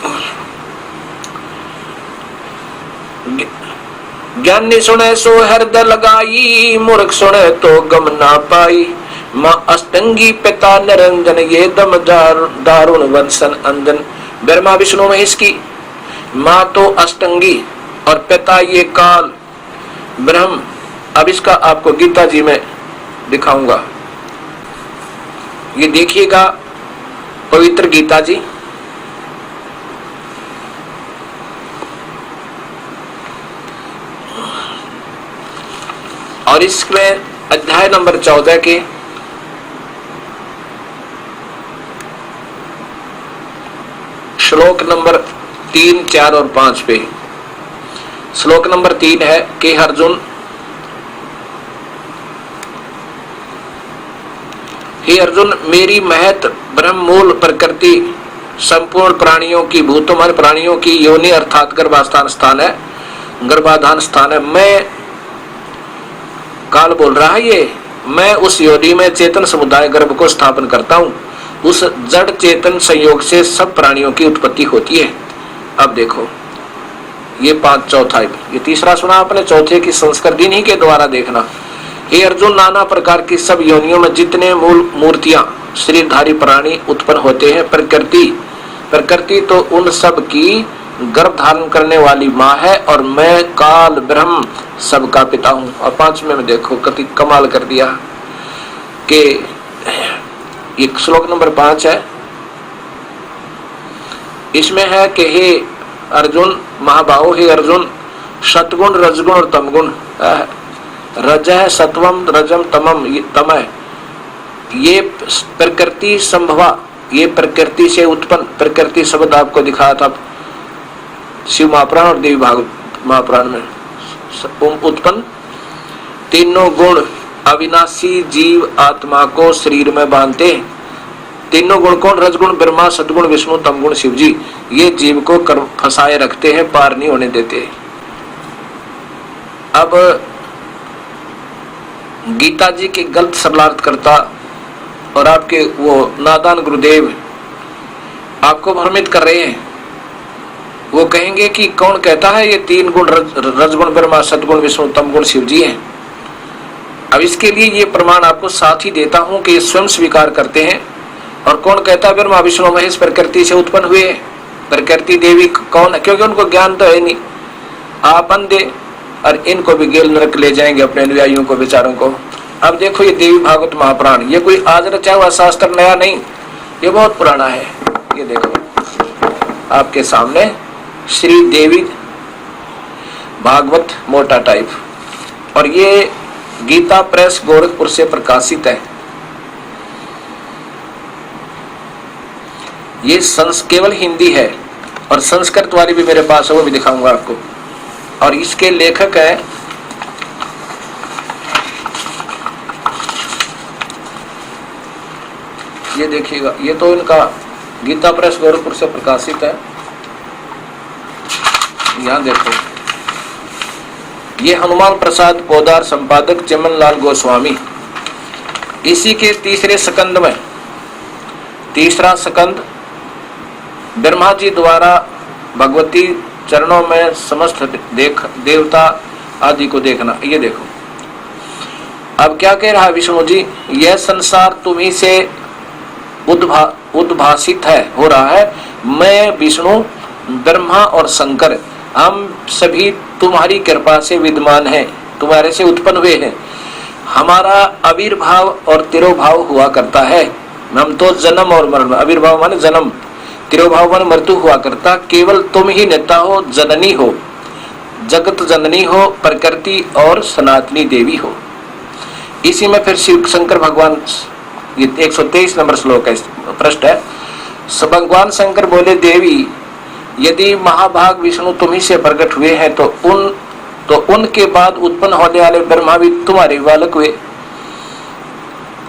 ज्ञानी सुने सो हृदय लगाई, मूर्ख सुने तो गम ना पाई। माँ अष्टंगी पिता निरंजन, ये दम दारुण वंशन अंजन। ब्रह्मा विष्णु महेश की माँ तो अष्टंगी और पिता ये काल ब्रह्म। अब इसका आपको गीता जी में दिखाऊंगा, ये देखिएगा पवित्र गीता जी। और इसमें अध्याय नंबर 14 के श्लोक नंबर 3, 4 और 5 पे। श्लोक नंबर 3 है कि अर्जुन, हे अर्जुन, मेरी महत ब्रह्म मूल प्रकृति संपूर्ण प्राणियों की, भूतों प्राणियों की योनि अर्थात गर्भाधान स्थान है, गर्भाधान स्थान है। मैं काल बोल रहा है ये, मैं उस योनि में चेतन समुदाय गर्भ को स्थापन करता हूं। उस जड़ चेतन संयोग से सब प्राणियों की उत्पत्ति होती है। अब देखो ये 5 चौथा, ये तीसरा सुना आपने, चौथे की संस्कृत इन्हीं के द्वारा देखना। हे अर्जुन, नाना प्रकार की सब योनियों में जितने मूल मूर्तियां शरीरधारी प्राणी उत्पन्न होते हैं, प्रकृति तो उन सब की गर्भ धारण करने वाली माँ है, और मैं काल ब्रह्म सबका पिता हूँ। और 5वें में देखो कति कमाल कर दिया कि ये श्लोक नंबर 5 है, इसमें है कि हे अर्जुन महाबाहो, हे अर्जुन, सतगुण रजगुण और तमगुण, रज है सत्वम रजम तमम तम है, ये प्रकृति संभवा, ये प्रकृति से उत्पन्न, प्रकृति शब्द आपको दिखाया था शिव महापुराण और देवी भागवत महापुराण में, उत्पन्न तीनों गुण अविनाशी जीव आत्मा को शरीर में बांधते। तीनों गुण कौन? रजगुण ब्रह्मा, सदगुण विष्णु, तमगुण शिव जी। ये जीव को फंसाए रखते हैं, पार नहीं होने देते। अब गीता जी के गलत सरलार्थ करता और आपके वो नादान गुरुदेव आपको भ्रमित कर रहे हैं। वो कहेंगे कि कौन कहता है ये 3 गुण रजगुण ब्रह्मा, सदगुण विष्णु, तमगुण शिव जी हैं। अब इसके लिए ये प्रमाण आपको साथ ही देता हूं कि स्वयं स्वीकार करते हैं। और कौन कहता है ब्रह्मा विष्णु महेश प्रकृति से उत्पन्न हुए? प्रकृति देवी कौन है? क्योंकि उनको ज्ञान तो है नहीं। आप अंधे और इनको भी गेल नरक ले जाएंगे अपने अनुयायियों को, बेचारों को। अब देखो ये देवी भागवत महापुराण, ये कोई आज रचा हुआ शास्त्र नया नहीं, ये बहुत पुराना है। ये देखो आपके सामने श्री देवी भागवत मोटा टाइप, और ये गीता प्रेस गोरखपुर से प्रकाशित है। ये केवल हिंदी है, और संस्कृत वाली भी मेरे पास है, वो भी दिखाऊंगा आपको। और इसके लेखक है ये देखिएगा, ये तो इनका गीता प्रेस गोरखपुर से प्रकाशित है। यहां देखो, ये हनुमान प्रसाद पोदार, संपादक चमन लाल गोस्वामी। इसी के तीसरे स्कंद में, तीसरा स्कंद, ब्रह्मा जी द्वारा भगवती चरणों में समस्त देवता आदि को देखना। ये देखो अब क्या कह रहा है विष्णु जी, यह संसार तुम्ही से उद्भासित है, हो रहा है। मैं विष्णु, ब्रह्मा और शंकर, हम सभी तुम्हारी कृपा से विद्यमान हैं, तुम्हारे से उत्पन्न हुए हैं। हमारा आविर्भाव और तिरोभाव हुआ करता है। हम तो जन्म और मरण, आविर्भाव माने जन्म, तिरोभाव माने मृत्यु हुआ करता। केवल तुम ही नेता हो, जननी हो, जगत जननी हो, प्रकृति और सनातनी देवी हो। इसी में फिर शिव शंकर भगवान, ये 123 नंबर श्लोक है, पृष्ठ है। भगवान शंकर बोले, देवी यदि महाभाग विष्णु तुम्ही से प्रकट हुए हैं तो उनके बाद उत्पन्न होने वाले ब्रह्मा भी तुम्हारे बालक हुए।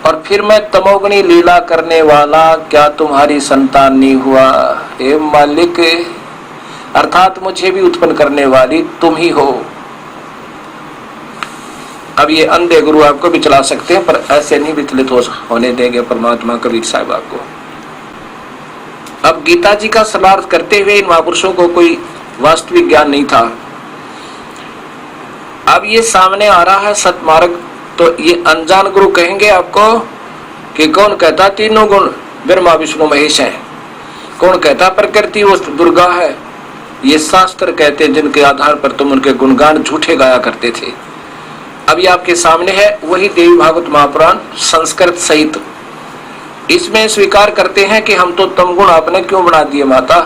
और फिर मैं तमोगुणी लीला करने वाला क्या तुम्हारी संतान नहीं हुआ? हे मालिक, अर्थात मुझे भी उत्पन्न करने वाली तुम ही हो। अब ये अंधे गुरु आपको भी चला सकते हैं, पर ऐसे नहीं विचलित होने देंगे परमात्मा कबीर साहब आपको। अब गीता जी का सलार्थ करते हुए इन महापुरुषों को कोई वास्तविक ज्ञान नहीं था। अब ये सामने आ रहा है सतमार्ग, तो ये अनजान गुरु कहेंगे आपको कि कौन कहता तीनों गुण ब्रह्मा विष्णु महेश है, कौन कहता प्रकृति वो दुर्गा है। ये शास्त्र कहते जिनके आधार पर तुम उनके गुणगान झूठे गाया करते थे। अब ये आपके सामने है वही देवी भागवत महापुराण संस्कृत सहित। इसमें स्वीकार करते हैं कि हम तो तमगुण आपने क्यों बना दिए माता।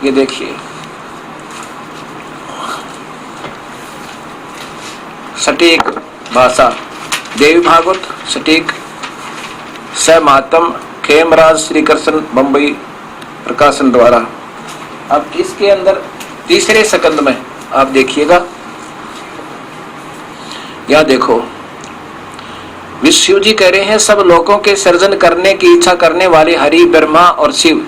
ये देखिए सटीक भाषा, देवी भागवत सटीक, स महात्म खेमराज श्री कृष्ण बम्बई प्रकाशन द्वारा। अब इसके अंदर तीसरे स्कंद में आप देखिएगा, यह देखो शिव जी कह रहे हैं, सब लोगों के सृजन करने की इच्छा करने वाले हरि ब्रह्मा और शिव,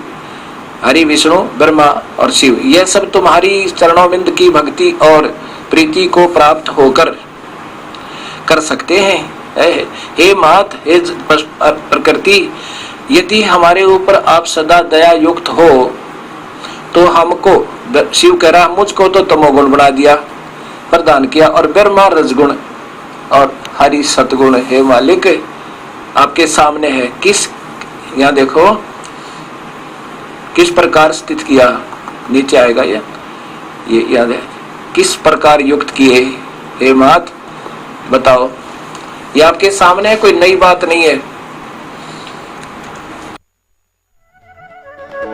हरि विष्णु ब्रह्मा और शिव, यह सब तुम्हारी चरणोबिंद की भक्ति और प्रीति को प्राप्त होकर कर सकते हैं। हे मात, हे प्रकृति, यदि हमारे ऊपर आप सदा दया युक्त हो तो हमको, शिव कह रहा मुझको तो तमोगुण बना दिया, प्रदान किया, और ब्रह्मा रजगुण और हरि सतगुण, हे मालिक आपके सामने है। किस, यहाँ देखो किस प्रकार स्थित किया, नीचे आएगा ये याद है, किस प्रकार युक्त किए, हे मात बताओ, ये आपके सामने है, कोई नई बात नहीं है।